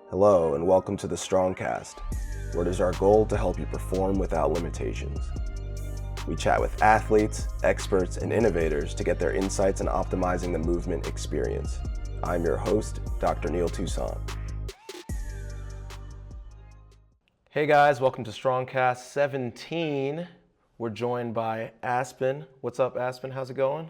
Hello, and welcome to the StrongCast, where it is our goal to help you perform without limitations. We chat with athletes, experts, and innovators to get their insights in optimizing the movement experience. I'm your host, Dr. Neil Toussaint. Hey guys, welcome to StrongCast 17. We're joined by Aspen. What's up, Aspen? How's it going?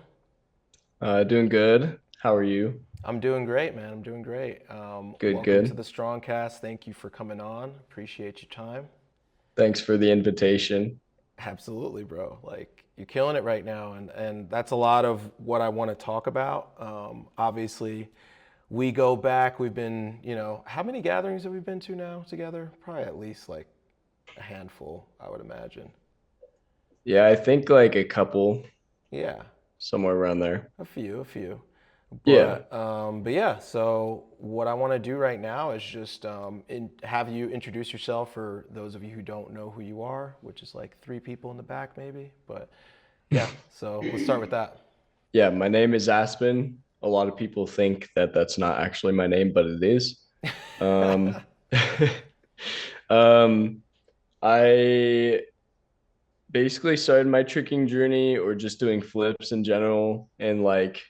Doing good. How are you? I'm doing great, man. I'm doing great. Good, Welcome to the good. StrongCast. Thank you for coming on. Appreciate your time. Thanks for the invitation. Absolutely, bro. Like you're killing it right now, and that's a lot of what I want to talk about. Obviously, we go back. We've been, how many gatherings have we been to now together? Probably at least like a handful, I would imagine. Yeah, I think like a couple Yeah, somewhere around there. a few. Yeah. But yeah. So what I want to do right now is just have you introduce yourself for those of you who don't know who you are, which is like three people in the back maybe. But yeah, so let's start with that. Yeah, my name is Aspen. A lot of people think that that's not actually my name, but it is. Um, um, I basically started my tricking journey or just doing flips in general in like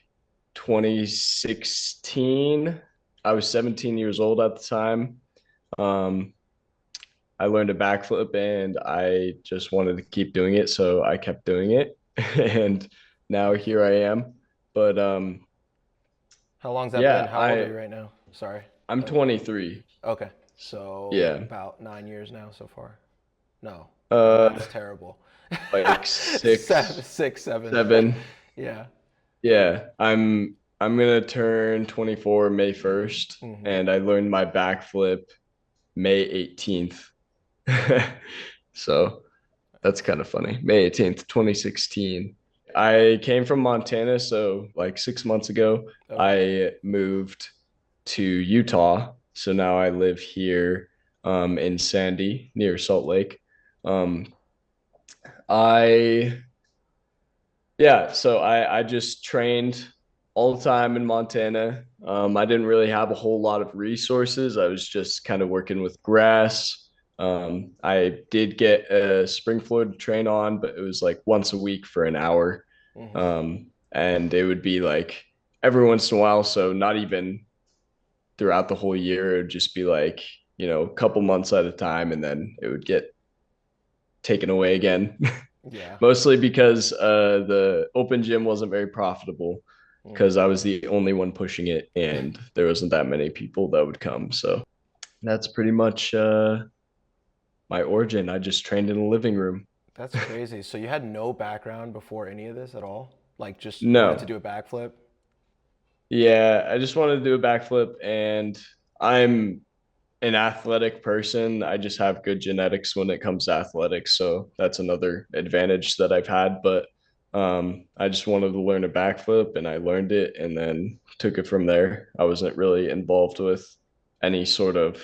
2016. I was 17 years old at the time. Um, I learned a backflip and I just wanted to keep doing it, so I kept doing it. And now here I am. But How long's that been? yeah, How old are you right now? Sorry. I'm Uh, 23. okay, so Yeah. about 9 years now so far. No, my Uh math's terrible. like Seven, six, 6, 7. 7. Yeah. Yeah. I'm gonna turn 24 May 1st, Hmm. and I learned my backflip May 18th. So that's kind of funny. May 18th, 2016. I came from Montana, so like 6 months ago, Okay. I moved to Utah. So now I live here in Sandy near Salt Lake. Um, I yeah, so I just trained all the time in Montana. I didn't really have a whole lot of resources. I was just kind of working with grass. I did get a spring floor to train on, but it was like once a week for an hour. Hmm. And it would be like every once in a while, so not even throughout the whole year. It would just be like, a couple months at a time, and then it would get taken away again. Yeah. Mostly because the open gym wasn't very profitable because Hmm. I was the only one pushing it and there wasn't that many people that would come. So that's pretty much my origin. I just trained in a living room. That's crazy. So you had no background before any of this at all? Like just wanted to No. do a backflip? Yeah, I just wanted to do a backflip and I'm an athletic person. I just have good genetics when it comes to athletics. So that's another advantage that I've had. But I just wanted to learn a backflip and I learned it and then took it from there. I wasn't really involved with any sort of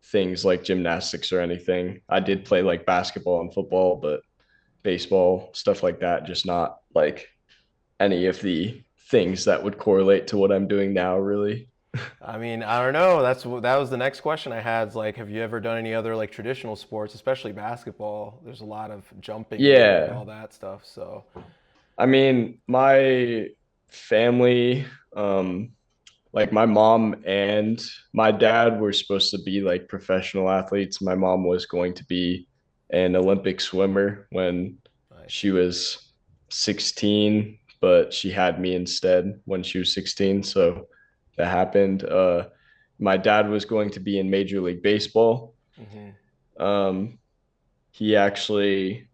things like gymnastics or anything. I did play like basketball and football, but baseball, stuff like that, just not like any of the things that would correlate to what I'm doing now, really. I mean, I don't know. That was the next question I had. Is like, have you ever done any other like traditional sports, especially basketball? There's a lot of jumping in there and Yeah, all that stuff. So, I mean, my family, like my mom and my dad were supposed to be like professional athletes. My mom was going to be an Olympic swimmer when nice. she was 16, but she had me instead when she was 16. So that happened. My dad was going to be in Major League Baseball. Hmm. Um, he actually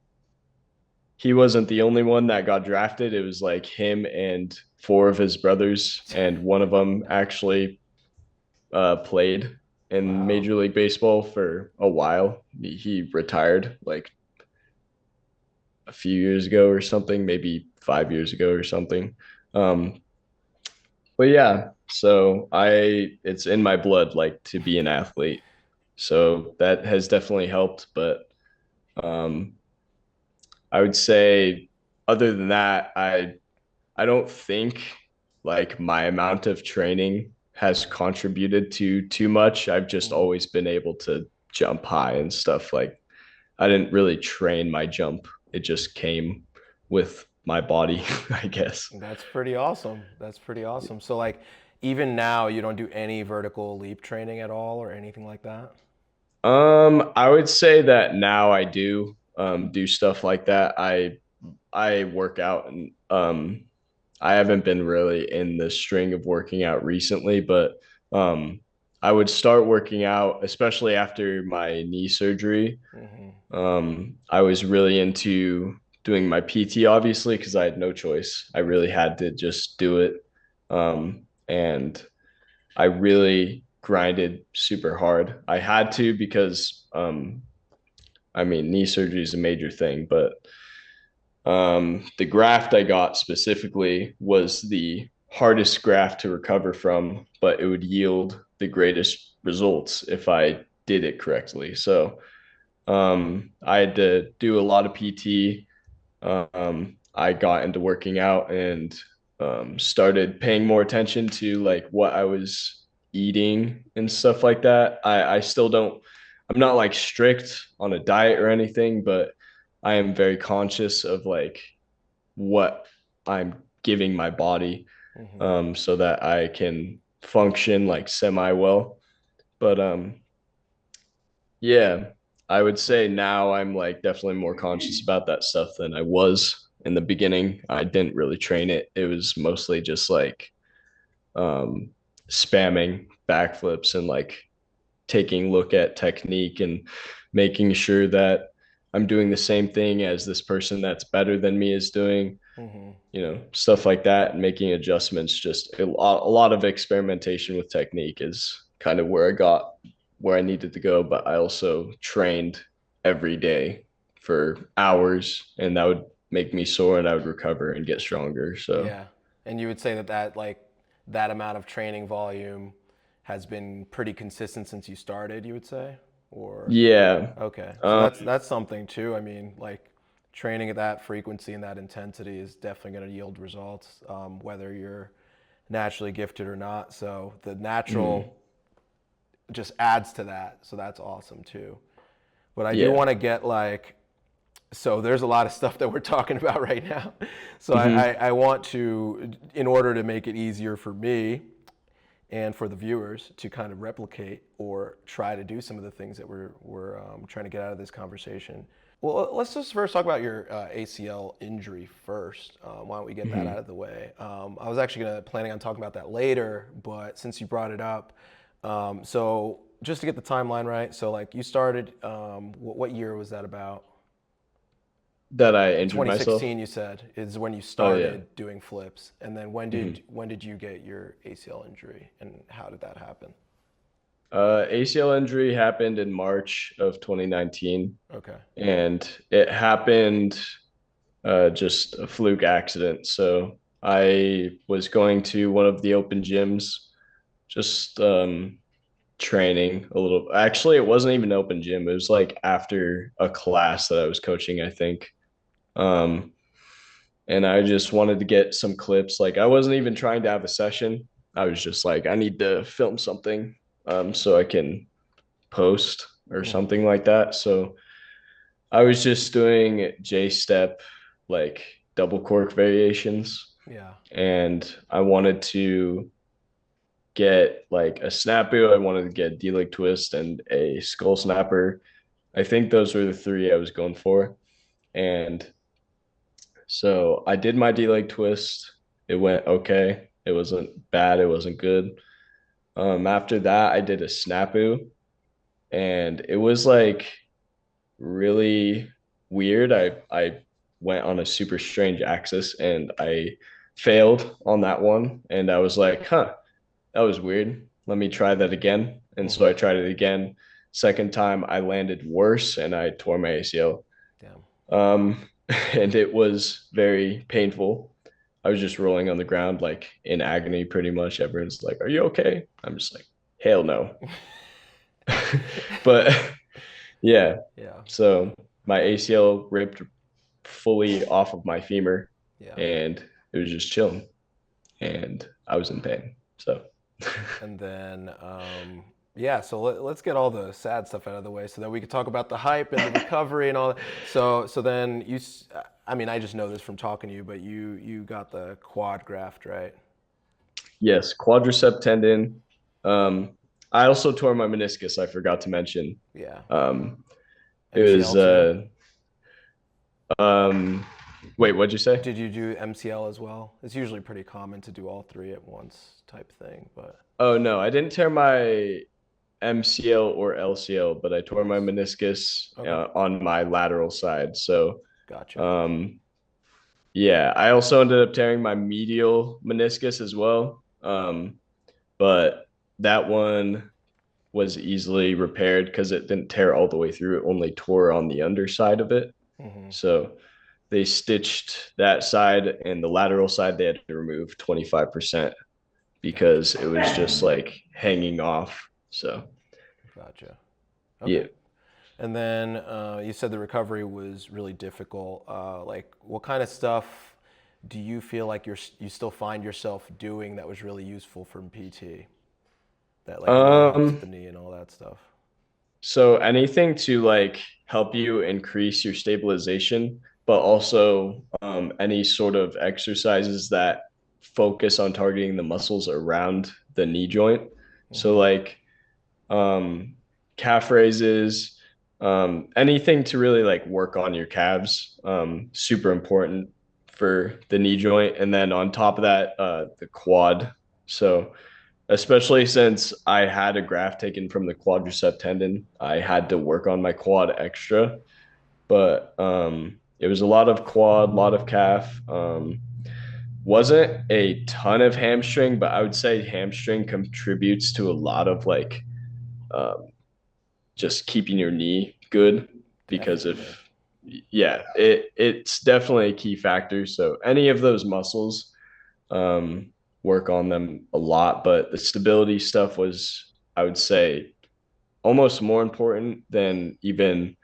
he wasn't the only one that got drafted. It was like him and four of his brothers, and one of them actually played in Wow. Major League Baseball for a while. He retired like a few years ago or something, maybe 5 years ago or something. Um, but yeah, so it's in my blood like to be an athlete. So that has definitely helped. But um, I would say, other than that, I don't think like my amount of training has contributed to too much. I've just Mhm. always been able to jump high and stuff. Like I didn't really train my jump. It just came with my body, I guess. That's pretty awesome. That's pretty awesome. So like even now you don't do any vertical leap training at all or anything like that? I would say that now I do stuff like that. I work out and I haven't been really in the string of working out recently, but um I would start working out, especially after my knee surgery. Hmm. I was really into doing my PT, obviously, because I had no choice. I really had to just do it. And I really grinded super hard. I had to because, I mean, knee surgery is a major thing, but the graft I got specifically was the hardest graft to recover from, but it would yield the greatest results if I did it correctly. So I had to do a lot of PT. I got into working out and started paying more attention to like what I was eating and stuff like that. I still don't, I'm not like strict on a diet or anything, but I am very conscious of like what I'm giving my body Hmm. so that I can function like semi well. But yeah, I would say now I'm like definitely more conscious about that stuff than I was in the beginning. I didn't really train it. It was mostly just like um spamming backflips and like taking a look at technique and making sure that I'm doing the same thing as this person that's better than me is doing, Hmm. stuff like that, and making adjustments. Just a lot of experimentation with technique is kind of where I got where I needed to go. But I also trained every day for hours, and that would make me sore, and I would recover and get stronger. So Yeah. And you would say that that amount of training volume has been pretty consistent since you started, you would say? Or yeah, okay. So um, that's something too. I mean, like training at that frequency and that intensity is definitely going to yield results, whether you're naturally gifted or not. So the mhm, natural just adds to that. So that's awesome too. But I do yeah, want to get like, so there's a lot of stuff that we're talking about right now. So hmm I want to, in order to make it easier for me and for the viewers to kind of replicate or try to do some of the things that we're trying to get out of this conversation. Well, let's just first talk about your ACL injury first. Why don't we get that out hmm of the way? I was actually planning on talking about that later, but since you brought it up, so just to get the timeline right, so like you started, what year was that about? that I injured myself. 2016, you said, is when you Oh yeah. started doing flips, and then hmm when did you get your ACL injury, and how did that happen? ACL injury happened in March of 2019, Okay. and it happened just a fluke accident. So I was going to one of the open gyms, just training a little. Actually, it wasn't even an open gym. It was like after a class that I was coaching, I think. Um, and I just wanted to get some clips. Like I wasn't even trying to have a session. I was just like, I need to film something so I can post or Hmm. something like that. So I was just doing J step, like double cork variations, Yeah. and I wanted to get like a snapu. I wanted to get D leg twist and a skull snapper. I think those were the three I was going for. And so I did my D leg twist. It went okay. It wasn't bad. It wasn't good. After that, I did a snapu, and it was like really weird. I went on a super strange axis and I failed on that one. And I was like, huh, that was weird. Let me try that again. And so I Hmm. tried it again. Second time I landed worse and I tore my ACL. Damn. Um, and it was very painful. I was just rolling on the ground like in agony pretty much. Everyone's like, are you okay? I'm just like, hell no. But yeah, Yeah. so my ACL ripped fully off of my femur Yeah. and it was just chilling and I was in pain. So And then, yeah, so let's get all the sad stuff out of the way so that we can talk about the hype and the recovery and all that. So then I mean, I just know this from talking to you, but you got the quad graft, right? Yes, quadricep tendon. Um, I also tore my meniscus. I forgot to mention. Yeah. Um, it was MCL too? um, wait, what'd you say? Did you do MCL as well? It's usually pretty common to do all three at once type thing, but Oh no, I didn't tear my MCL or LCL, but I tore my nice. meniscus Okay. on my lateral side. So, Gotcha. um, yeah, I also ended up tearing my medial meniscus as well. But that one was easily repaired because it didn't tear all the way through. It only tore on the underside of it. Hmm. So they stitched that side, and the lateral side they had to remove 25% Gotcha. because it was just like hanging off. So Gotcha. Okay. yeah. And then you said the recovery was really difficult. Like, what kind of stuff do you feel like you still find yourself doing that was really useful from PT that like really helps with Um, the knee and all that stuff? so anything to like help you increase your stabilization, but also any sort of exercises that focus on targeting the muscles around the knee joint. So Hmm. like um, calf raises, anything to really like work on your calves. Super important for the knee joint, and then on top of that, the quad. So especially since I had a graft taken from the quadricep tendon, I had to work on my quad extra. But it was a lot of quad, a lot of calf. Wasn't a ton of hamstring, but I would say hamstring contributes to a lot of like um, just keeping your knee good because Definitely. if yeah, it's definitely a key factor. So any of those muscles, um, work on them a lot, but the stability stuff was, I would say, almost more important than even.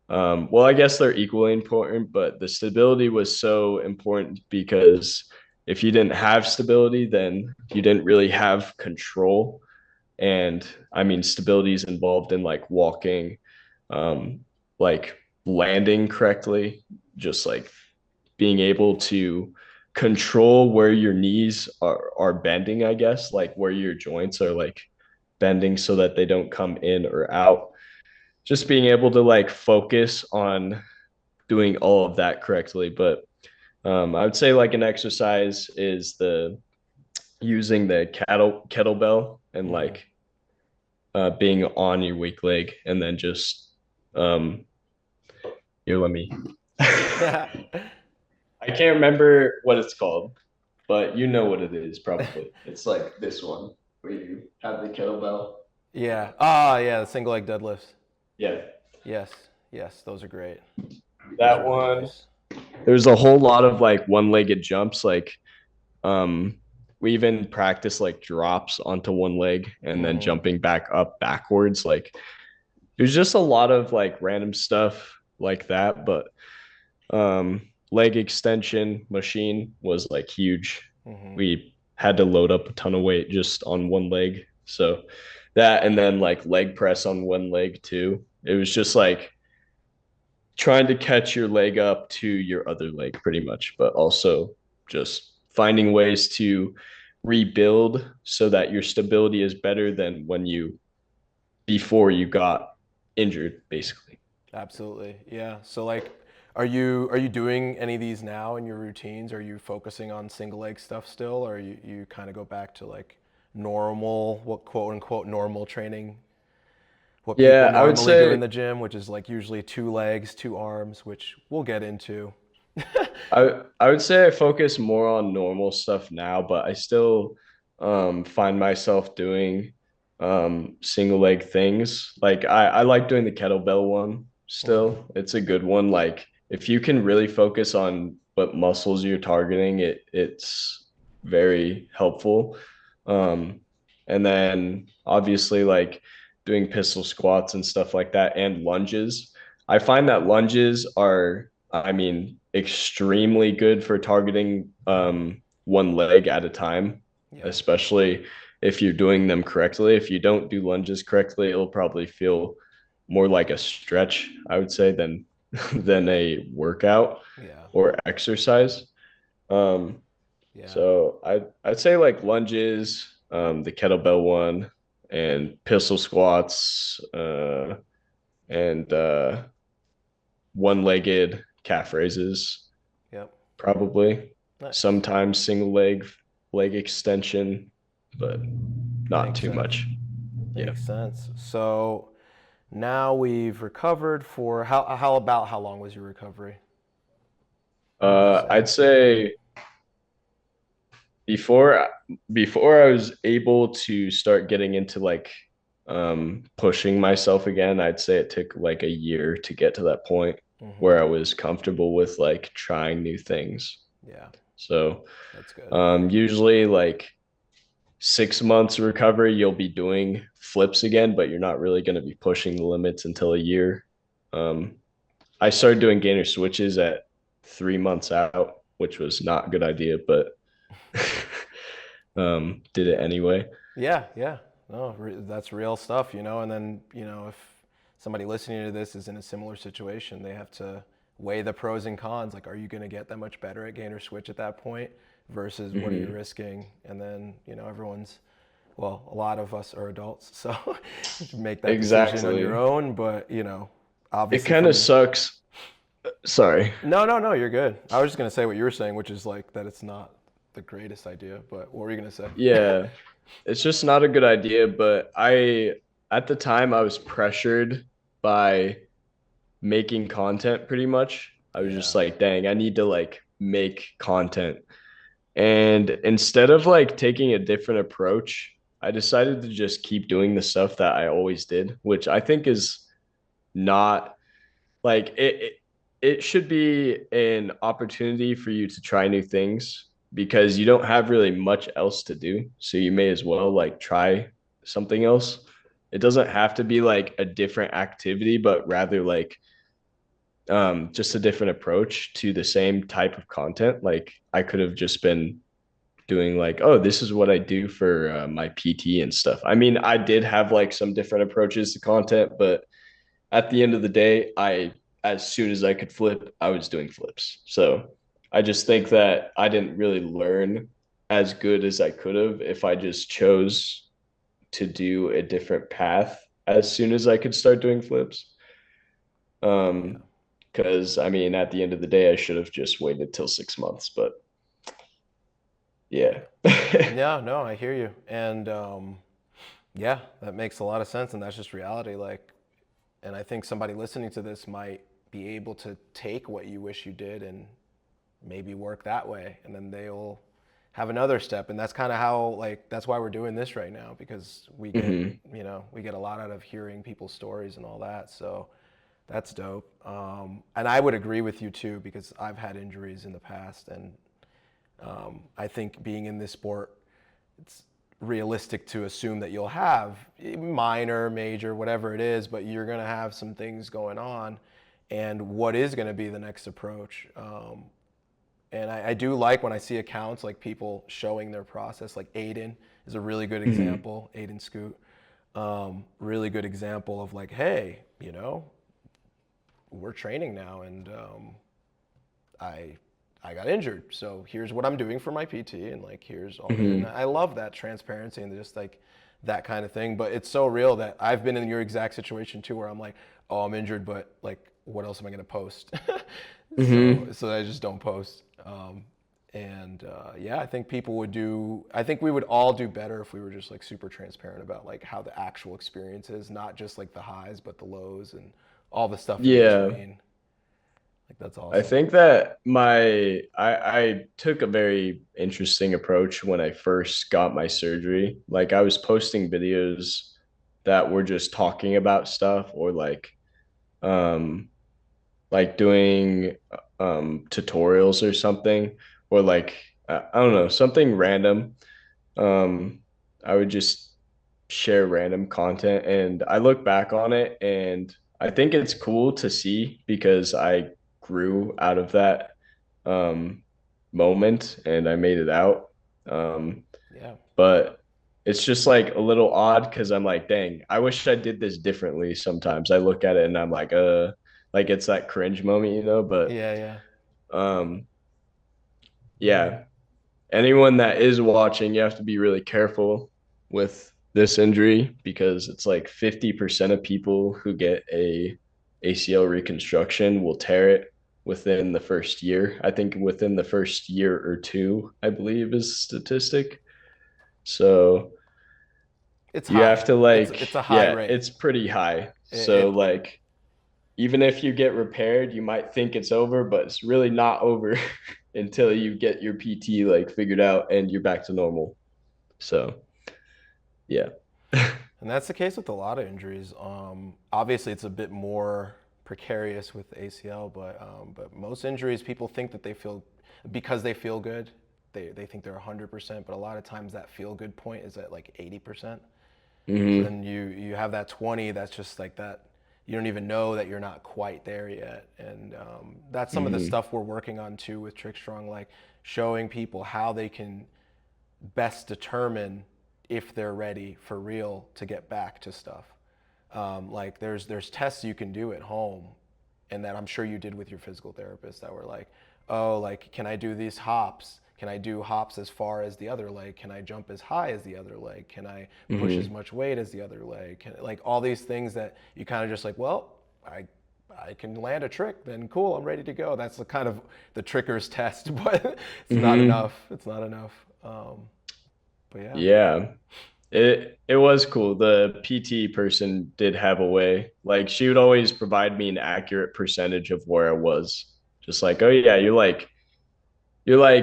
Well, I guess they're equally important, but the stability was so important because if you didn't have stability, then you didn't really have control. And I mean, stability is involved in like walking, um, like landing correctly, just like being able to control where your knees are bending, I guess, like where your joints are like bending so that they don't come in or out. Just being able to like focus on doing all of that correctly. But I would say like an exercise is the using the kettlebell and Hmm. like being on your weak leg, and then just um, here, let me. Yeah. I can't remember what it's called, but you know what it is probably. It's like this one where you have the kettlebell. Yeah. Ah, yeah. The single leg deadlifts. Yeah, Yes. Yes. Those are great. Those are that really one. nice. There's a whole lot of like one-legged jumps. Like um, we even practice like drops onto one leg and then Hmm. jumping back up backwards. Like there's just a lot of like random stuff like that. But leg extension machine was like huge. Hmm. We had to load up a ton of weight just on one leg. So that, and then like leg press on one leg too. It was just like trying to catch your leg up to your other leg pretty much, but also just finding ways to rebuild so that your stability is better than when you before you got injured basically. Absolutely. Yeah. So like, are you doing any of these now in your routines? Are you focusing on single leg stuff still, or you kind of go back to like normal, what quote unquote normal training, what people Yeah, I would normally do in say the gym, which is like usually two legs, two arms, which we'll get into. I would say I focus more on normal stuff now, but I still find myself doing single leg things. Like I like doing the kettlebell one Hmm. still. It's a good one. Like if you can really focus on what muscles you're targeting, it's very helpful. Um, and then obviously like doing pistol squats and stuff like that and lunges. I find that lunges are, I mean, extremely good for targeting one leg at a time, Yeah. especially if you're doing them correctly. If you don't do lunges correctly, it'll probably feel more like a stretch, I would say, than than a workout Yeah. or exercise. Um, Yeah. so I'd say like lunges, the kettlebell one, and pistol squats, and one-legged calf raises, Yep. probably. Nice. Sometimes leg extension, but not Makes too sense. much. Yeah. Makes sense. So now we've recovered for how about how long was your recovery? Would you say? I'd say before before I was able to start getting into like pushing myself again, I'd say it took like a year to get to that point Mm-hmm. where I was comfortable with like trying new things. Yeah, So that's good. usually like 6 months recovery, you'll be doing flips again, but you're not really going to be pushing the limits until a year. Um, I started doing gainer switches at 3 months out, which was not a good idea, but did it anyway. Yeah, yeah. No, that's real stuff, you know. And then, if somebody listening to this is in a similar situation, they have to weigh the pros and cons. Like, are you going to get that much better at gainer switch at that point versus what are you Mhm. risking? And then, well, a lot of us are adults, so you make that decision on your Exactly. own. But, It obviously kind of from sucks. Sorry. no, no, no, you're good. I was just going to say what you were saying, which is like that it's not the greatest idea. But what were you going to say? Yeah, it's just not a good idea, but at the time, I was pressured by making content pretty much. I was just Yeah. like, dang, I need to like make content. And instead of like taking a different approach, I decided to just keep doing the stuff that I always did, which I think is not like it should be an opportunity for you to try new things because you don't have really much else to do. So you may as well like try something else. It doesn't have to be like a different activity, but rather like just a different approach to the same type of content. Like I could have just been doing like, oh, this is what I do for my PT and stuff. I mean, I did have like some different approaches to content, but at the end of the day, as soon as I could flip, I was doing flips. So I just think that I didn't really learn as good as I could have if I just chose to do a different path as soon as I could start doing flips. Yeah. Because I mean, at the end of the day, I should have just waited till 6 months. But yeah. Yeah, no, I hear you. And yeah, that makes a lot of sense. And that's just reality. Like, and I think somebody listening to this might be able to take what you wish you did and maybe work that way. And then they'll have another step. And that's kind of how, like, that's why we're doing this right now because hmm we get a lot out of hearing people's stories and all that. So that's dope. And I would agree with you too because I've had injuries in the past. And I think being in this sport, it's realistic to assume that you'll have minor, major, whatever it is, but you're going to have some things going on. And what is going to be the next approach? And I do like when I see accounts like people showing their process, like Aiden is a really good hmm example, Aiden Scoot. Really good example of like, hey, we're training now and I I got injured. So here's what I'm doing for my PT and like here's all and hmm I love that transparency and just like that kind of thing. But it's so real that I've been in your exact situation too where I'm like, oh, I'm injured, but like what else am I gonna post? hmm So I just don't post. Yeah, I think I think we would all do better if we were just like super transparent about like how the actual experience is, not just like the highs, but the lows and all the stuff in Yeah. between. Like that's I awesome. think that I took a very interesting approach when I first got my surgery. Like I was posting videos that were just talking about stuff or um like doing tutorials or something or like I don't know, something random. Um I would just share random content and I look back on it and I think it's cool to see because I grew out of that um moment and I made it out. Um Yeah. but it's just like a little odd because I'm like, dang, I wish I did this differently sometimes. I look at it and I'm like it's that cringe moment, but Yeah, yeah. um yeah, anyone that is watching, you have to be really careful with this injury because it's like 50% of people who get a ACL reconstruction will tear it within the first year. I think within the first year or two, I believe is statistic. So It's you have high. to It's a high yeah, rate. it's pretty high. So It like even if you get repaired, you might think it's over, but it's really not over until you get your PT like figured out and you're back to normal. So yeah. And that's the case with a lot of injuries. Obviously, it's a bit more precarious with ACL, but most injuries, people think that they feel because they feel good, they think they're 100%. But a lot of times, that feel good point is at like 80%. So Hmm. then you have that 20 that's just like that. You don't even know that you're not quite there yet, and that's some of the Hmm. stuff we're working on too with Trick Strong, like showing people how they can best determine if they're ready for real to get back to stuff. Like there's tests you can do at home, and that I'm sure you did with your physical therapist that were like, oh, like can I do these hops? Can I do hops as far as the other leg? Can I jump as high as the other leg? Can I push as Hmm. much weight as the other leg? Like all these things that you kind of just like, well, I can land a trick, then cool, I'm ready to go. That's the kind of the tricker's test, but it's not Hmm. enough. It's not enough. But yeah, Yeah. It was cool. The PT person did have a way. Like she would always provide me an accurate percentage of where I was. Just like, oh yeah, you're like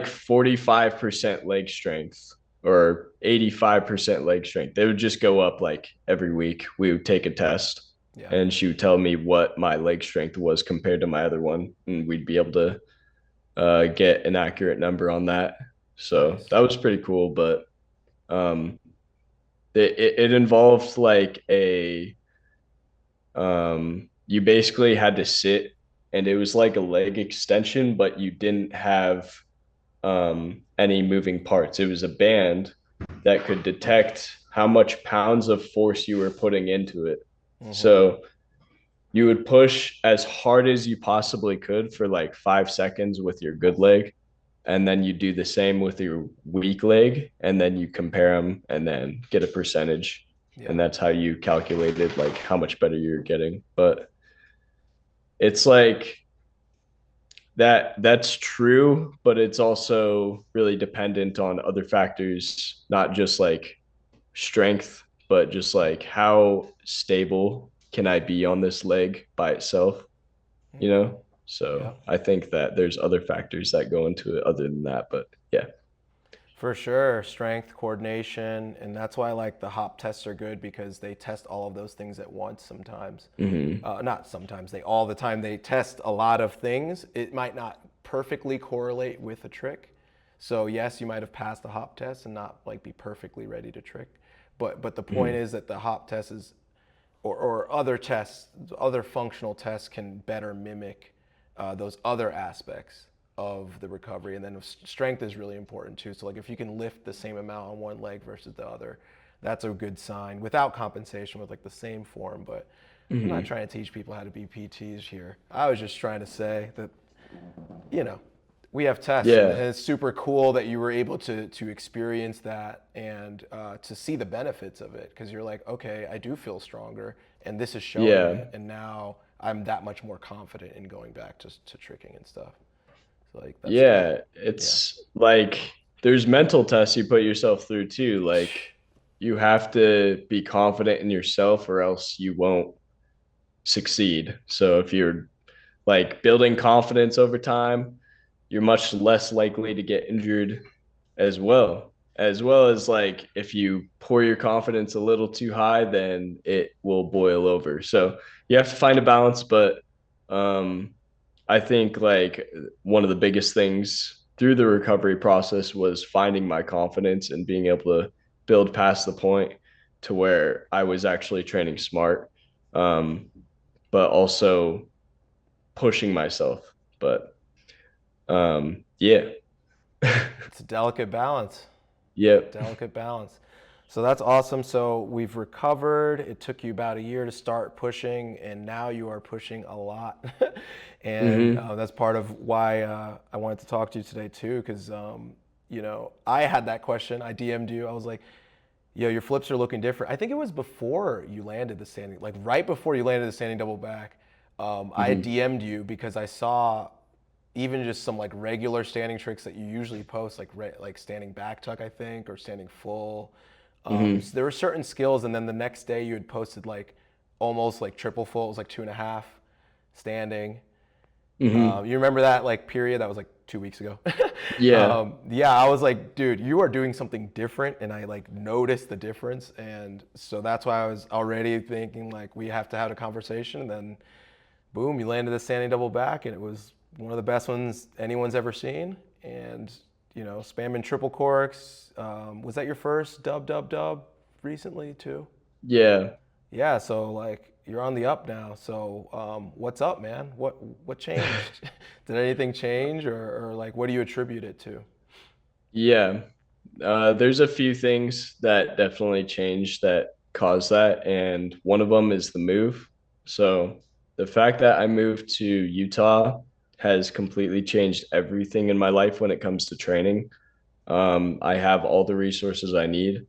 45% leg strength or 85% leg strength. They would just go up like every week. We would take a test yeah, and she would tell me what my leg strength was compared to my other one. And we'd be able to get an accurate number on that. So nice. that was pretty cool. But um, it involved like you basically had to sit and it was like a leg extension, but you didn't have any moving parts. It was a band that could detect how much pounds of force you were putting into it. Hmm. So you would push as hard as you possibly could for like 5 seconds with your good leg. And then you do the same with your weak leg. And then you compare them and then get a percentage. Yeah, And that's how you calculated like how much better you're getting. But it's like that's true, but it's also really dependent on other factors, not just like strength, but just like how stable can I be on this leg by itself, you know? yeah, So I think that there's other factors that go into it other than that. But yeah. for sure. Strength, coordination, and that's why like the hop tests are good because they test all of those things at once. Sometimes, Hmm. not sometimes. They all the time they test a lot of things. It might not perfectly correlate with a trick. So yes, you might have passed the hop test and not like be perfectly ready to trick. But the point Hmm. is that the hop test is or other tests, other functional tests can better mimic those other aspects of the recovery. And then strength is really important too. So like if you can lift the same amount on one leg versus the other, that's a good sign without compensation with like the same form. But I'm not Hmm. trying to teach people how to be PTs here. I was just trying to say that, you know, we have tests, and Yeah. it's super cool that you were able to experience that and to see the benefits of it because you're like, okay, I do feel stronger, and this is showing Yeah. it, and now I'm that much more confident in going back to tricking and stuff. So like that's dope. Yeah. Yeah. It's like there's mental tests you put yourself through too. Like you have to be confident in yourself or else you won't succeed. So if you're like building confidence over time, you're much less likely to get injured as well. As well as like if you pour your confidence a little too high, then it will boil over. So you have to find a balance, but um I think like one of the biggest things through the recovery process was finding my confidence and being able to build past the point to where I was actually training smart, um, but also pushing myself. But yeah, It's a delicate balance. It's a yep. delicate balance. So that's awesome. So we've recovered. It took you about a year to start pushing, and now you are pushing a lot. And Hmm. that's part of why I wanted to talk to you today too, because I had that question. I DM'd you. I was like, "Yo, your flips are looking different." I think it was before you landed the standing, like right before you landed the standing double back. I had Hmm. DM'd you because I saw even just some like regular standing tricks that you usually post, like standing back tuck, I think, or standing full. So Hmm. there were certain skills, and then the next day you had posted like almost like triple full. It was like 2.5 standing. Hmm. You remember that like period? That was like 2 weeks ago. Yeah. Yeah, I was like, dude, you are doing something different, and I like noticed the difference, and so that's why I was already thinking like we have to have a conversation. And then, boom, you landed the standing double back, and it was one of the best ones anyone's ever seen. And spamming triple corks. Was that your first dub recently too? Yeah. Yeah, so like you're on the up now. So what's up, man? What changed? Did anything change, or like what do you attribute it to? Yeah. There's a few things that definitely changed that caused that, and one of them is the move. So the fact that I moved to Utah has completely changed everything in my life when it comes to training. I have all the resources I need.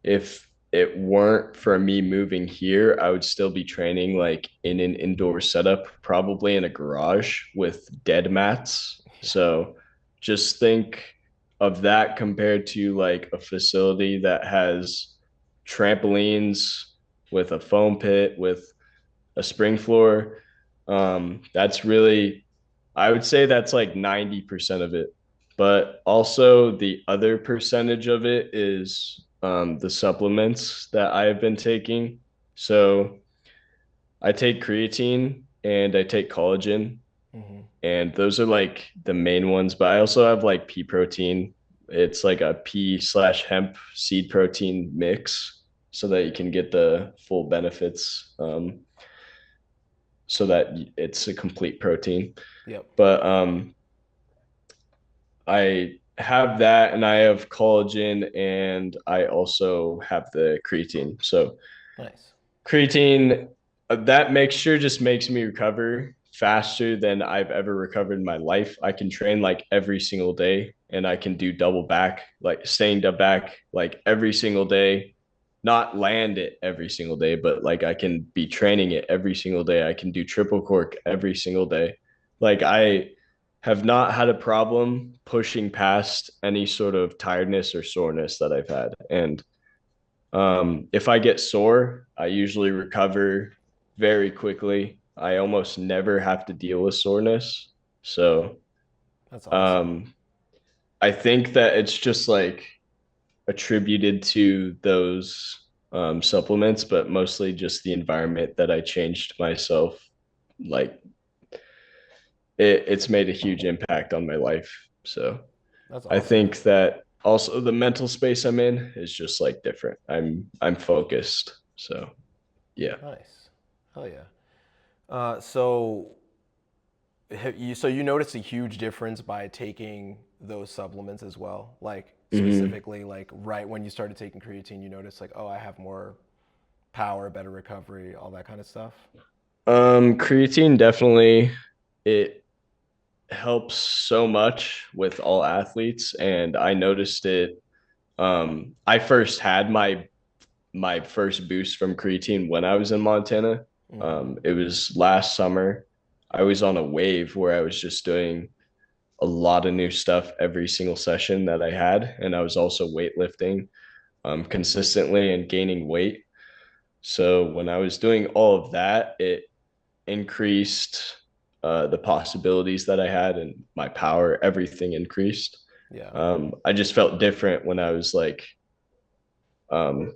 If it weren't for me moving here, I would still be training like in an indoor setup, probably in a garage with dead mats. Yeah. So just think of that compared to like a facility that has trampolines with a foam pit, with a spring floor. That's really, I would say that's like 90% of it. But also the other percentage of it is the supplements that I have been taking. So I take creatine and I take collagen, Hmm. and those are like the main ones. But I also have like pea protein. It's like a pea slash hemp seed protein mix so that you can get the full benefits. So that it's a complete protein. Yep. But I have that, and I have collagen, and I also have the creatine. So Nice. creatine, that mixture just makes me recover faster than I've ever recovered in my life. I can train like every single day, and I can do double back, like staying double back like every single day. Not land it every single day, but like I can be training it every single day. I can do triple cork every single day. Like I have not had a problem pushing past any sort of tiredness or soreness that I've had. And if I get sore, I usually recover very quickly. I almost never have to deal with soreness. So That's awesome. um, I think that it's just like attributed to those supplements, but mostly just the environment that I changed myself. Like it's made a huge impact on my life. So That's I awesome, man. think that also the mental space I'm in is just like different. I'm focused. So yeah. Nice. Hell yeah. So you noticed a huge difference by taking those supplements as well? Like Hmm. specifically, like right when you started taking creatine, you noticed like, oh, I have more power, better recovery, all that kind of stuff. Creatine definitely, it helps so much with all athletes, and I noticed it. I first had my first boost from creatine when I was in Montana. Mm-hmm. It was last summer. I was on a wave where I was just doing a lot of new stuff every single session that I had, and I was also weightlifting consistently and gaining weight. So when I was doing all of that, it increased the possibilities that I had, and my power, everything increased. Yeah. I just felt different when I was like um,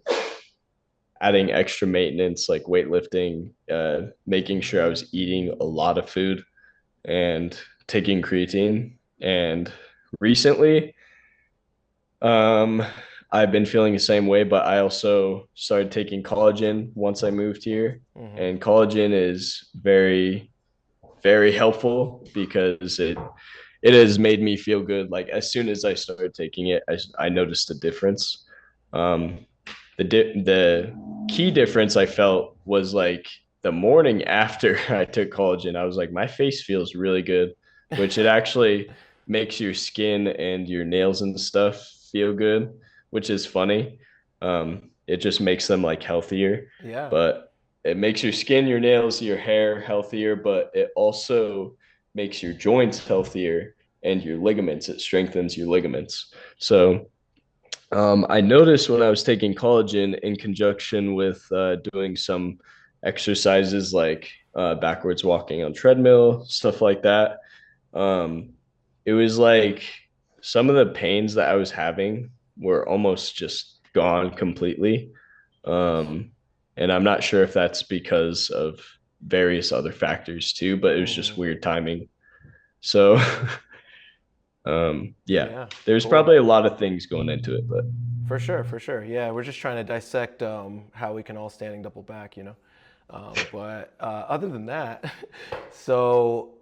adding extra maintenance, like weightlifting, making sure I was eating a lot of food and taking creatine. And recently, um, I've been feeling the same way, but I also started taking collagen once I moved here. Mm-hmm. And collagen is very, very helpful because it has made me feel good. Like as soon as I started taking it, I noticed a difference. Um, The key difference I felt was like the morning after I took collagen, I was like, my face feels really good, which it actually makes your skin and your nails and stuff feel good, which is funny. It just makes them like healthier, Yeah. but it makes your skin, your nails, your hair healthier, but it also makes your joints healthier and your ligaments. It strengthens your ligaments. So I noticed when I was taking collagen in conjunction with doing some exercises like backwards walking on treadmill, stuff like that. Um, it was like some of the pains that I was having were almost just gone completely. Nice. Um, and I'm not sure if that's because of various other factors too, but it was just Hmm. weird timing. So, Okay. yeah, Yeah. there's Cool. probably a lot of things going into it, but For sure. For sure. Yeah. We're just trying to dissect how we can all standing double back. But other than that, so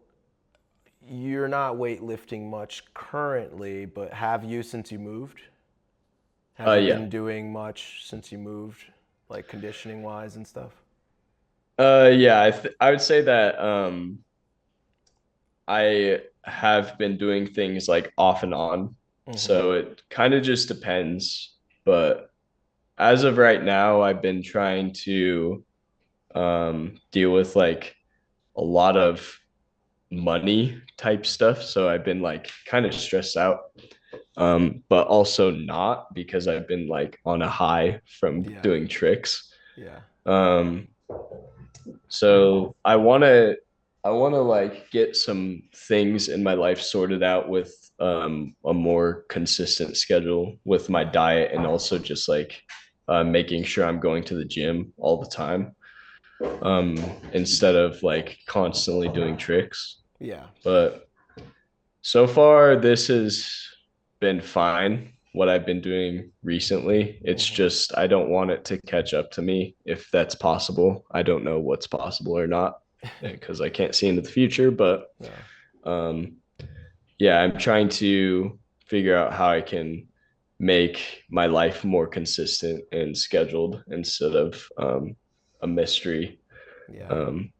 you're not weightlifting much currently, but have you since you moved? Have you yeah. been doing much since you moved, like conditioning wise and stuff? Yeah, I would say that I have been doing things like off and on. Hmm. So it kind of just depends. But as of right now, I've been trying to deal with like a lot of money type stuff. So I've been like kind of stressed out, but also not because I've been like on a high from Yeah. doing tricks. Yeah. Um, So I want to like get some things in my life sorted out with a more consistent schedule with my Yeah. diet and also just like making sure I'm going to the gym all the time instead of like constantly doing tricks. Yeah. But so far, this has been fine. What I've been doing recently, it's Hmm. just I don't want it to catch up to me if that's possible. I don't know what's possible or not because I can't see into the future. But No. um, yeah, I'm trying to figure out how I can make my life more consistent and scheduled instead of a mystery. Yeah. Um,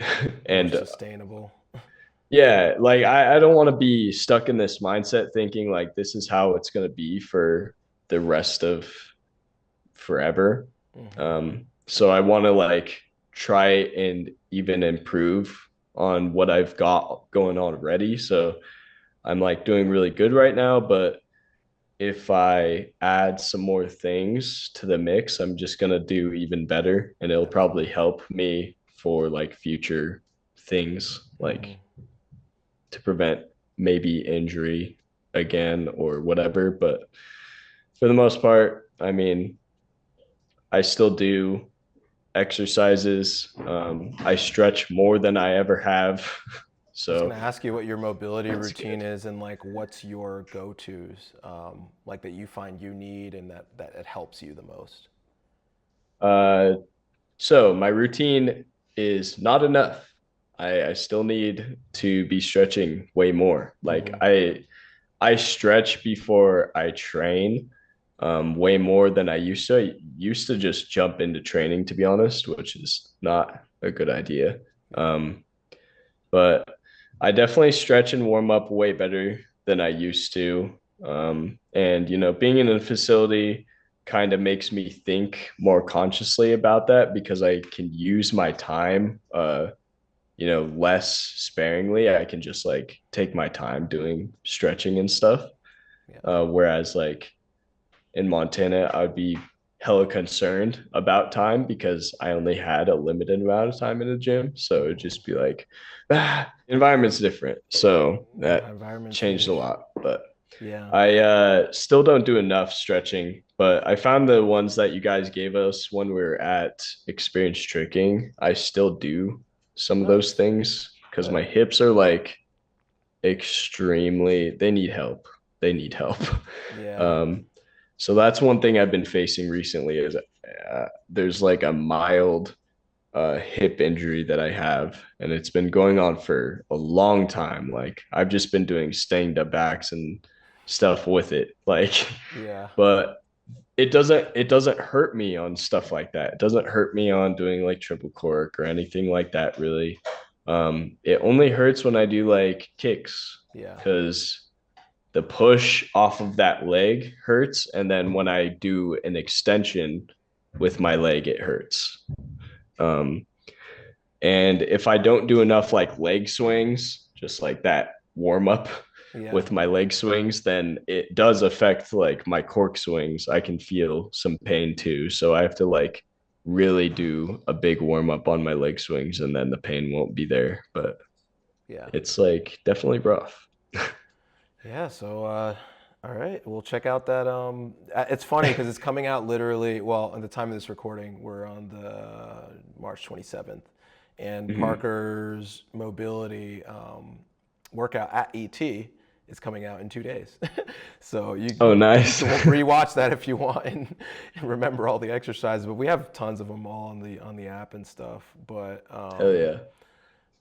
More and sustainable. yeah, like I don't want to be stuck in this mindset thinking like this is how it's going to be for the rest of forever. Hmm. So I want to like try and even improve on what I've got going on already. So I'm like doing really good right now, but if I add some more things to the mix, I'm just going to do even better and it'll probably Definitely. help me for like future things like Hmm. to prevent maybe injury again or whatever. But for the most part, I mean, I still do exercises. I stretch more than I ever have. I was gonna So ask you what your mobility that's routine good. is and like what's your go-tos, like that you find you need and that it helps you the most. Uh, so my routine is not enough. I still need to be stretching way more. Like Hmm. I stretch before I train way more than I used to. I used to just jump into training, to be honest, which is not a good idea. Yeah. Um, but I definitely stretch and warm up way better than I used to. And, being in a facility kind of makes me think more consciously about that because I can use my time less sparingly. I can just like take my time doing stretching and stuff. Yeah. Whereas like in Montana, I would be hella concerned about time because I only had a limited amount of time in the gym. So it'd Hmm. just be like, environment's different. So Yeah. that Environment's changed a huge. lot. But Yeah. I still don't do enough stretching, but I found the ones that you guys gave us when we were at experience tricking. I still do some of those Nice. things because my Good. hips are like extremely, they need help. They need help. Yeah. Um, so that's one thing I've been facing recently is there's like a mild hip injury that I have, and it's been going on for a long time. Like I've just been doing stand up backs and stuff with it. Like, Yeah. but it doesn't hurt me on stuff like that. It doesn't hurt me on doing like triple cork or anything like that really. It only hurts when I do like kicks Yeah. because the push off of that leg hurts, and then when I do an extension with my leg it hurts. Um, and if I don't do enough like leg swings, just like that warm up Yeah. with my leg swings, then it does affect like my cork swings. I can feel some pain too. So I have to like really do a big warm up on my leg swings, and then the pain won't be there. But Yeah. it's like definitely rough. Yeah, so all right, we'll check out that. It's funny because it's coming out literally. Well, at the time of this recording, we're on the March 27th, and Mhm. Parker's mobility workout at ET is coming out in 2 days. So Oh, you nice. can rewatch that if you want and remember all the exercises. But we have tons of them all on the app and stuff. Hell yeah.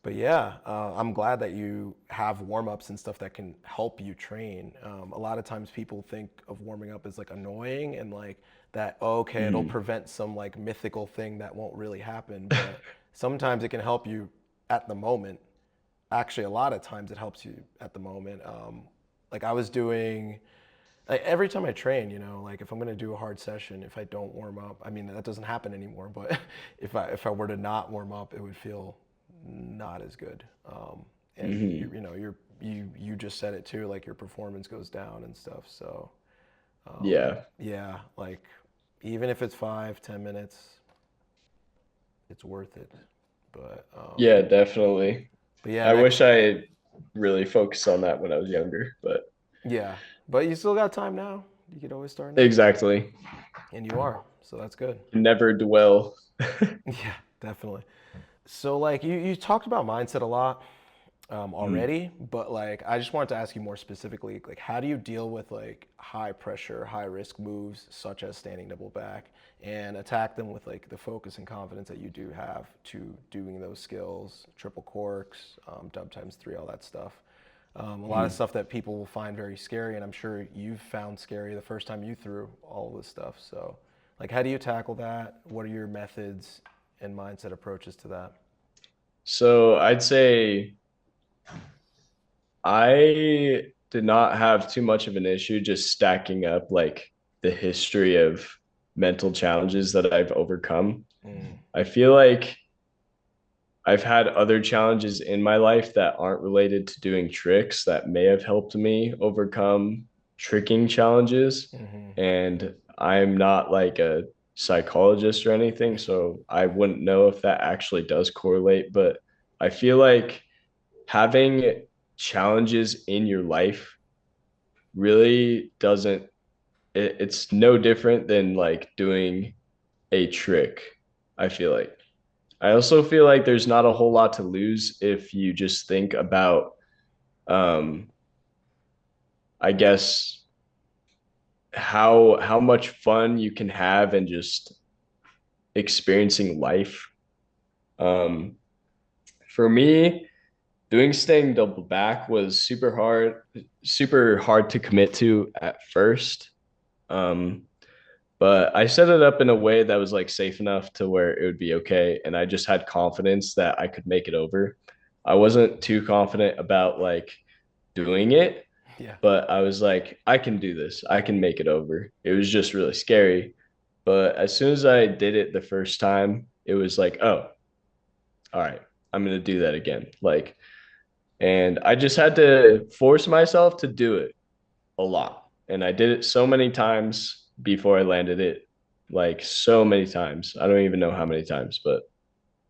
But yeah, I'm glad that you have warm ups and stuff that can help you train. A lot of times people think of warming up as like annoying and like that, oh, okay, it'll Mhm. prevent some like mythical thing that won't really happen. But sometimes it can help you at the moment. Actually, a lot of times it helps you at the moment. Like I was doing, like every time I train, like if I'm gonna do a hard session, if I don't warm up, I mean that doesn't happen anymore. But if I were to not warm up, it would feel not as good. And Mhm. you just said it too, like your performance goes down and stuff. So Yeah. yeah, like even if it's 5, 10 minutes, it's worth it. But Yeah, definitely. but yeah, I wish next I had really focused on that when I was younger, but yeah, but you still got time now. You could always start now, exactly. and you are. So that's good. Never dwell. Yeah, definitely. So like you talked about mindset a lot Mm. already, but like I just wanted to ask you more specifically, like how do you deal with like high pressure, high risk moves such as standing double back and attack them with like the focus and confidence that you do have to doing those skills, triple corks, dub times three, all that stuff. A lot of Mm. stuff that people will find very scary, and I'm sure you've found scary the first time you threw all of this stuff. So, like, how do you tackle that? What are your methods and mindset approaches to that? So I'd say I did not have too much of an issue just stacking up like the history of mental challenges that I've overcome. Mm, I feel like I've had other challenges in my life that aren't related to doing tricks that may have helped me overcome tricking challenges. hmm. And I'm not like a psychologist or anything, so I wouldn't know if that actually does correlate. But I feel like having challenges in your life really doesn't, it's no different than like doing a trick. I feel like. I also feel like there's not a whole lot to lose if you just think about, um, I guess, how much fun you can have and just experiencing life. Um, for me, doing staying double back was super hard to commit to at first. Um, but I set it up in a way that was like safe enough to where it would be okay. And I just had confidence that I could make it over. I wasn't too confident about like doing it, Yeah. but I was like, I can do this. I can make it over. It was just really scary. But as soon as I did it the first time, it was like, oh, all right, I'm going to do that again. Like, and I just had to force myself to do it a lot. And I did it so many times before I landed it, like so many times. I don't even know how many times, but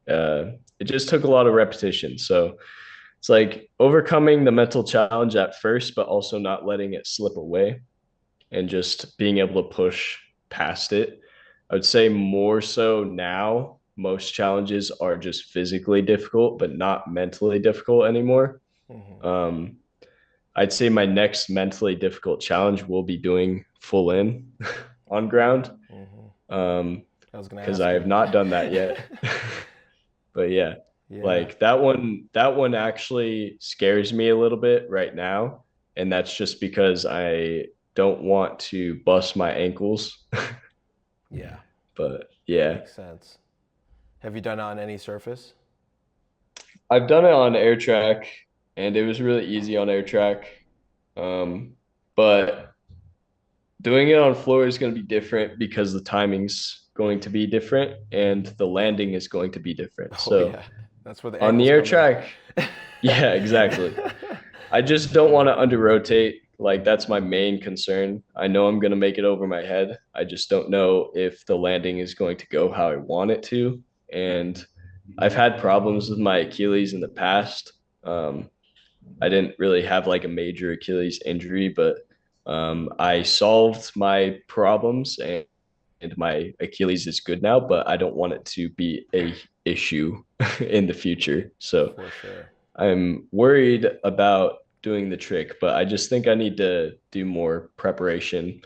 it just took a lot of repetition. So it's like overcoming the mental challenge at first, but also not letting it slip away and just being able to push past it. I would say more so now, most challenges are just physically difficult, but not mentally difficult anymore. Hmm. Um, I'd say my next mentally difficult challenge will be doing full in on ground, Hmm. um, I was gonna because ask I you. have not done that yet. But yeah, Yeah. like that one actually scares me a little bit right now, and that's just because don't want to bust my ankles. Yeah, But yeah, makes sense. Have you done it on any surface? I've done it on air track and it was really easy on air track. But doing it on floor is going to be different because the timing's going to be different and the landing is going to be different. Oh So yeah, that's where the on the ankles air come in. track, yeah, exactly. I just don't want to under rotate. Like that's my main concern. I know I'm going to make it over my head. I just don't know if the landing is going to go how I want it to. And I've had problems with my Achilles in the past. Um, I didn't really have like a major Achilles injury, but I solved my problems and my Achilles is good now, but I don't want it to be a issue in the future. So For sure. I'm worried about doing the trick, but I just think I need to do more preparation.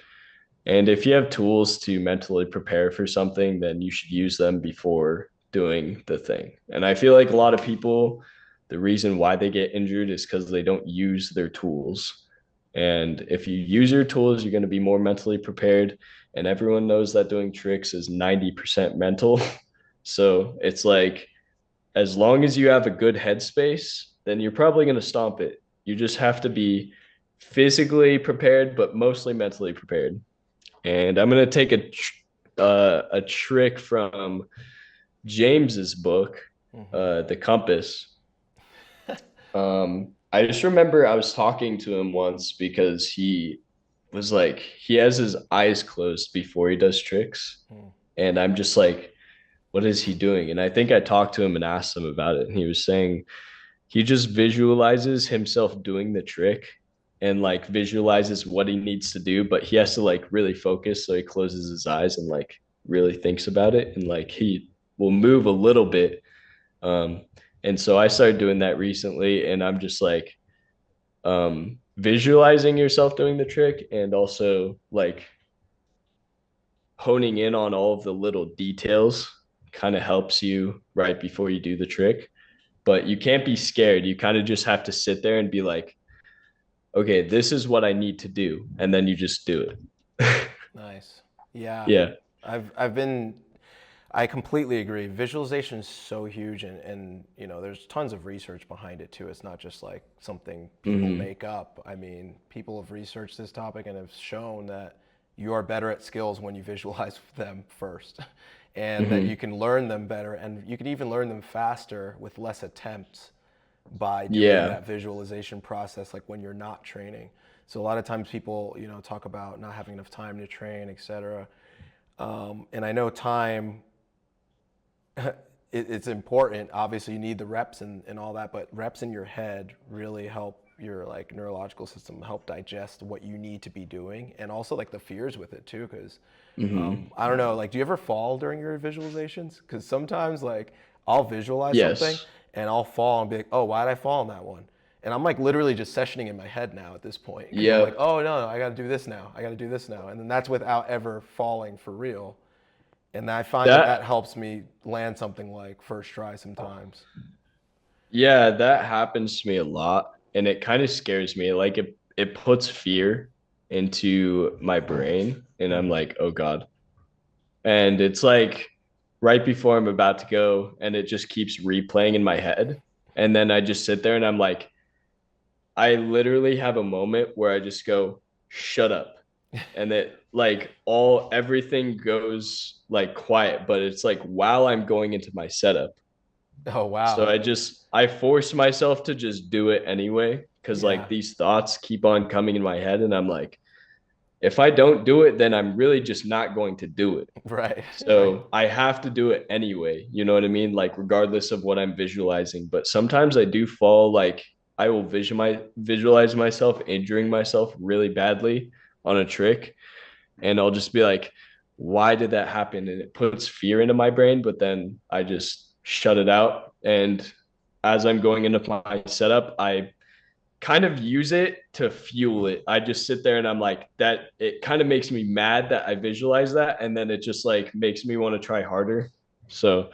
And if you have tools to mentally prepare for something, then you should use them before doing the thing. And I feel like a lot of people, the reason why they get injured is because they don't use their tools. And if you use your tools, you're going to be more mentally prepared. And everyone knows that doing tricks is 90% mental. So it's like, as long as you have a good headspace, then you're probably going to stomp it. You just have to be physically prepared, but mostly mentally prepared. And I'm going to take a trick from James's book, Hmm. The Compass. I just remember I was talking to him once because he was like, he has his eyes closed before he does tricks. And I'm just like, what is he doing? And I think I talked to him and asked him about it. And he was saying he just visualizes himself doing the trick and like visualizes what he needs to do, but he has to like really focus. So he closes his eyes and like really thinks about it. And like he will move a little bit. Um, and so I started doing that recently. And I'm just like, visualizing yourself doing the trick and also like honing in on all of the little details kind of helps you right before you do the trick. But you can't be scared. You kind of just have to sit there and be like, okay, this is what I need to do. And then you just do it. Nice. Yeah. Yeah. I've been I completely agree. Visualization is so huge and there's tons of research behind it too. It's not just like something people Mm-hmm. make up. I mean, people have researched this topic and have shown that you are better at skills when you visualize them first. And that Mm-hmm. you can learn them better and you can even learn them faster with less attempts by doing Yeah. that visualization process like when you're not training. So a lot of times people, talk about not having enough time to train, etc. And I know time it's important. Obviously, you need the reps and all that, but reps in your head really help your like neurological system help digest what you need to be doing, and also like the fears with it too. Because Mm-hmm. I don't know, like, do you ever fall during your visualizations? Because sometimes like I'll visualize something Yes. and I'll fall and be like, oh, why did I fall on that one? And I'm like literally just sessioning in my head now at this point because I'm like, Yep. oh no, I got to do this now. I got to do this now, and then that's without ever falling for real. And I find that that That, helps me land something like first try sometimes. yeah, that happens to me a lot. And it kind of scares me. Like it puts fear into my brain. And I'm Hmm. like, oh God. And it's like right before I'm about to go, and it just keeps replaying in my head. And then I just sit there and I'm like, I literally have a moment where I just go, shut up. And it like all everything goes like quiet, but it's like while I'm going into my setup. Oh So wow. I force myself to just do it anyway. Cause Yeah. like these thoughts keep on coming in my head. And I'm like, if I don't do it, then I'm really just not going to do it. Right. Right. So I have to do it anyway. You know what I mean? Like regardless of what I'm visualizing. But sometimes I do fall like I will visualize myself injuring myself really badly on a trick. And I'll just be like, why did that happen? And it puts fear into my brain, but then I just shut it out. And as I'm going into my setup, I kind of use it to fuel it. I just sit there and I'm like, that it kind of makes me mad that I visualize that. And then it just like makes me want to try harder. So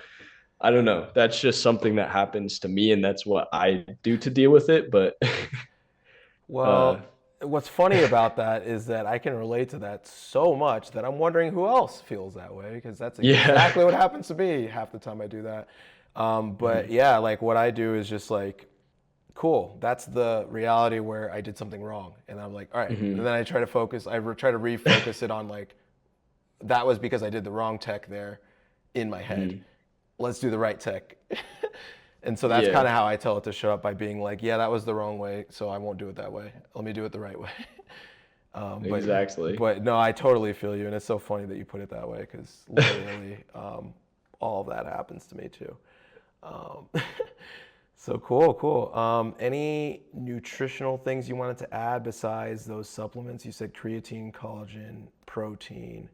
I don't know. That's just something that happens to me. And that's what I do to deal with it. But uh, Well, what's funny about that is that I can relate to that so much that I'm wondering who else feels that way because that's Yeah. exactly what happens to me half the time I do that. But Mhm. yeah, like what I do is just like, cool, that's the reality where I did something wrong. And I'm like, all right. And Mhm. then I try to focus, try to refocus it on like, that was because I did the wrong tech there in my head. Mhm. Let's do the right tech. And so that's kind Yeah, of how I tell it to shut up by being like, yeah, that was the wrong way, so I won't do it that way. Let me do it the right way. Um, but exactly. but no, I totally feel you, and it's so funny that you put it that way because literally all of that happens to me too. Um, so cool, cool. Any nutritional things you wanted to add besides those supplements? You said creatine, collagen, protein,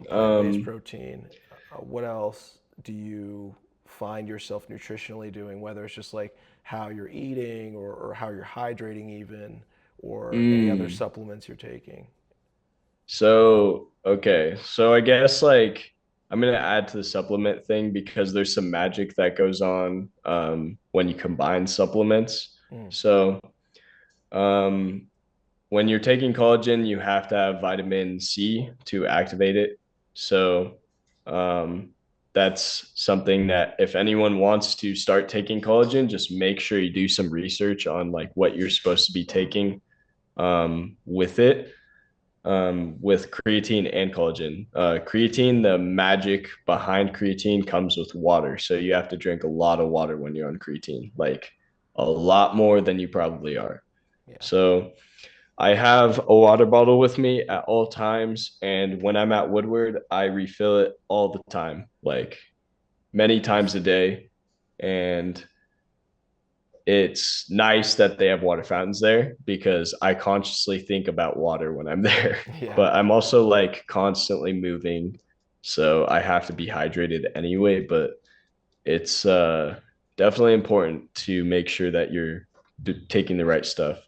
plant-based Um, protein. What else do you find yourself nutritionally doing? Whether it's just like how you're eating or how you're hydrating, even, or any other mm, supplements you're taking. so okay. So I guess like I'm gonna add to the supplement thing because there's some magic that goes on when you combine supplements. Mm, So um when you're taking collagen, you have to have vitamin C to activate it. So um, that's something that if anyone wants to start taking collagen, just make sure you do some research on like what you're supposed to be taking with it, with creatine and collagen. Creatine, the magic behind creatine comes with water. So you have to drink a lot of water when you're on creatine, like a lot more than you probably are. yeah, So I have a water bottle with me at all times. And when I'm at Woodward, I refill it all the time, like many times nice. a day. And it's nice that they have water fountains there because I consciously think about water when I'm there. Yeah, But I'm also like constantly moving. So I have to be hydrated anyway. But it's definitely important to make sure that you're taking the right stuff.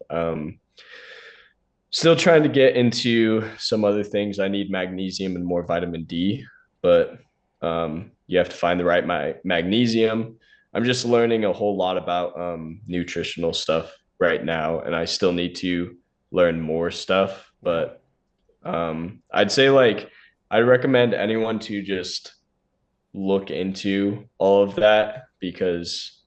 Still trying to get into some other things. I need magnesium and more vitamin D, but you have to find the right magnesium. I'm just learning a whole lot about nutritional stuff right now, and I still need to learn more stuff. yeah, But I'd say like I recommend anyone to just look into all of that because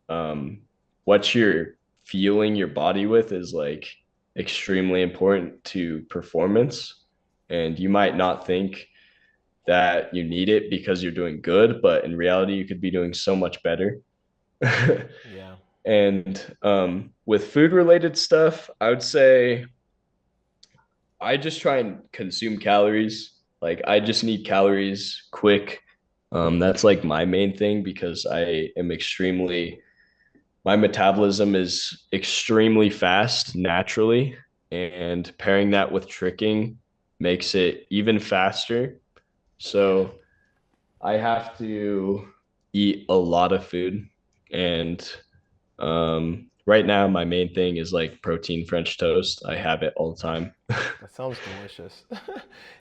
um, what you're fueling your body with is like extremely important to performance. And you might not think that you need it because you're doing good, but in reality, you could be doing so much better. yeah, And with food related stuff, I would say I just try and consume calories. Like I just need calories quick. That's like my main thing because I am extremely my metabolism is extremely fast naturally, and pairing that with tricking makes it even faster. yeah. So I have to eat a lot of food, and right now my main thing is like protein French toast. I have it all the time. That sounds delicious. Do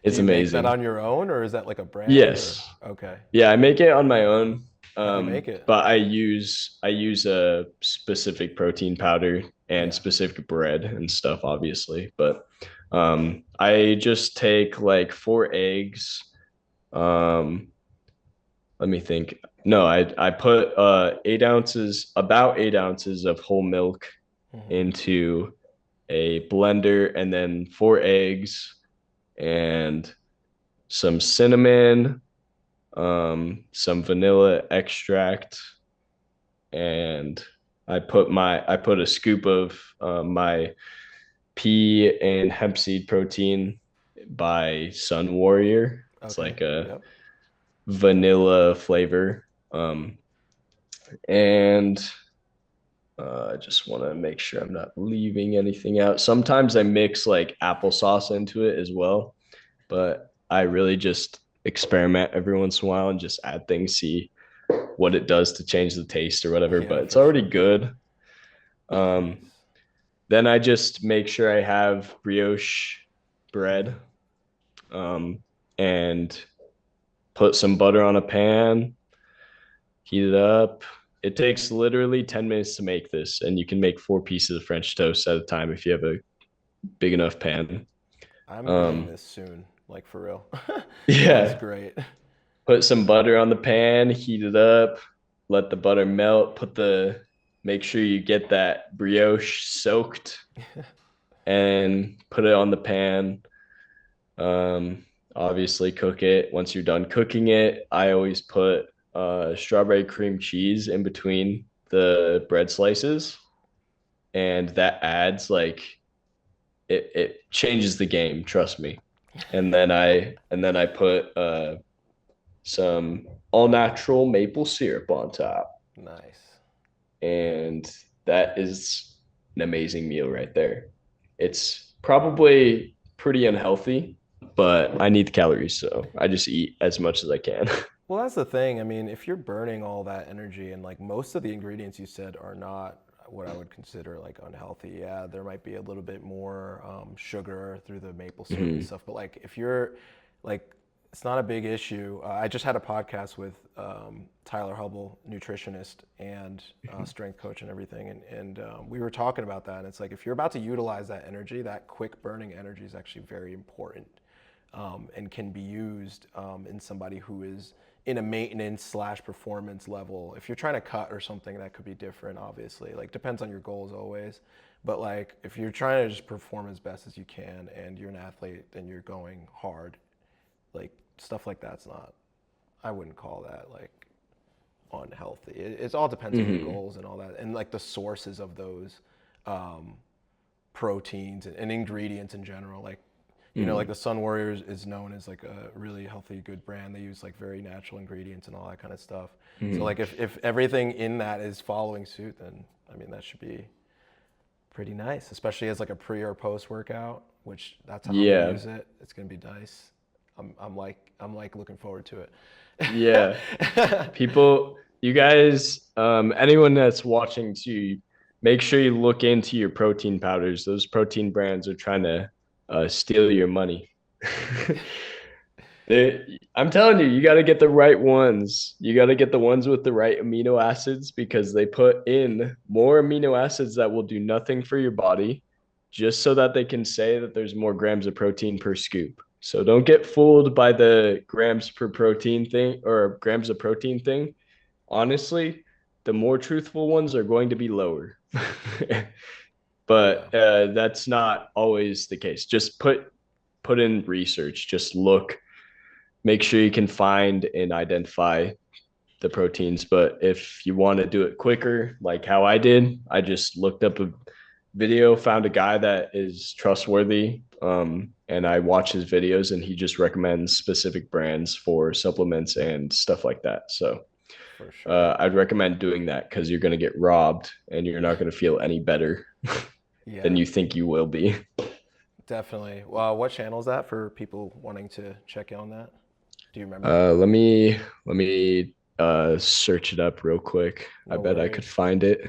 It's you make that amazing. on your own, or is that like a brand, or Yes. okay? Yeah, I make it on my own. How do you make it? But I use a specific protein powder and Yeah. specific bread and stuff, obviously. But I just take like 4 eggs. Um, let me think. No, I put 8 ounces, about 8 ounces of whole milk Hmm. into a blender, and then 4 eggs and some cinnamon, some vanilla extract, and I put a scoop of my pea and hemp seed protein by Sun Warrior. It's Okay. like a Yep. vanilla flavor, and I just want to make sure I'm not leaving anything out. Sometimes I mix like applesauce into it as well, but I really just experiment every once in a while and just add things, see what it does to change the taste or whatever, Yeah, but it's for already sure. good. Um, Nice. then I just make sure I have brioche bread, and put some butter on a pan, heat it up. It takes literally 10 minutes to make this, and you can make 4 pieces of French toast at a time if you have a big enough pan. I'm getting Um, this soon, like for real. This is yeah, great. put some butter on the pan, heat it up, let the butter melt, make sure you get that brioche soaked and put it on the pan. Um, Obviously cook it. Once you're done cooking it, I always put strawberry cream cheese in between the bread slices, and that adds like it changes the game, trust me. And then I put some all natural maple syrup on top, Nice. and that is an amazing meal right there. It's probably pretty unhealthy, but I need the calories, so I just eat as much as I can. Well, that's the thing. I mean, if you're burning all that energy and like most of the ingredients you said are not what I would consider like unhealthy. Yeah, there might be a little bit more sugar through the maple syrup and Mhm. stuff, but like if you're like, it's not a big issue. I just had a podcast with Tyler Hubble, nutritionist and strength coach and everything, and we were talking about that. And it's like if you're about to utilize that energy, that quick burning energy is actually very important and can be used in somebody who is in a maintenance slash performance level. If you're trying to cut or something, that could be different, obviously. Like, depends on your goals always. But like, if you're trying to just perform as best as you can and you're an athlete and you're going hard, like stuff like that's not, I wouldn't call that like unhealthy. It all depends on your Mhm. goals and all that, and like the sources of those um, proteins and ingredients in general. Like, you know, like Mhm. the Sun Warriors is known as like a really healthy, good brand. They use like very natural ingredients and all that kind of stuff. So Mhm. like if everything in that is following suit, then I mean that should be pretty nice, especially as like a pre or post workout, which that's how I'm gonna Yeah. use it. It's gonna be nice. I'm like looking forward to Yeah. it. You guys, anyone that's watching too, make sure you look into your protein powders. Those protein brands are trying to steal your money. I'm telling you, you got to get the right ones. You got to get the ones with the right amino acids because they put in more amino acids that will do nothing for your body just so that they can say that there's more grams of protein per scoop. So don't get fooled by the grams per protein thing or grams of protein thing. Honestly, the more truthful ones are going to be lower. Yeah. But that's not always the case. Just put in research. Just look, make sure you can find and identify the proteins. But if you want to do it quicker, like how I did, I just looked up a video, found a guy that is trustworthy, and I watch his videos, and he just recommends specific brands for supplements and stuff like that. So For sure. I'd recommend doing that because you're going to get robbed, and you're not going to feel any better than Yeah, you think you will be. definitely. Well, what channel is that for people wanting to check in on that? Do you remember? Let me search it up real quick. I No bet I could worries. find it.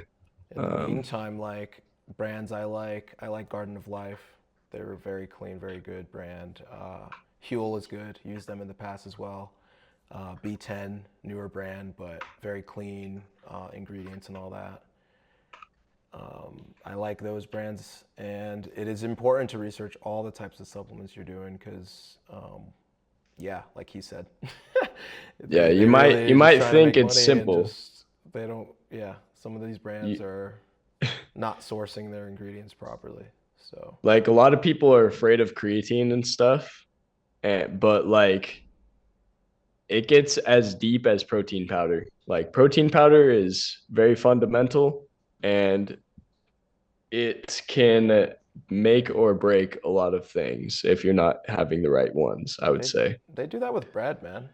In the Um, meantime, like brands I like Garden of Life. They're a very clean, very good brand. Huel is good. Used them in the past as well. B10, newer brand, but very clean ingredients and all that. I like those brands, and it is important to research all the types of supplements you're doing because, yeah, like he said, yeah, they you really just might trying to think make it's money and simple. just they don't. Yeah, some of these brands You, are not sourcing their ingredients properly. So like a lot of people are afraid of creatine and stuff, but like it gets as deep as protein powder. Like protein powder is very fundamental, and it can make or break a lot of things if you're not having the right ones, I would they say. they do that with bread, man.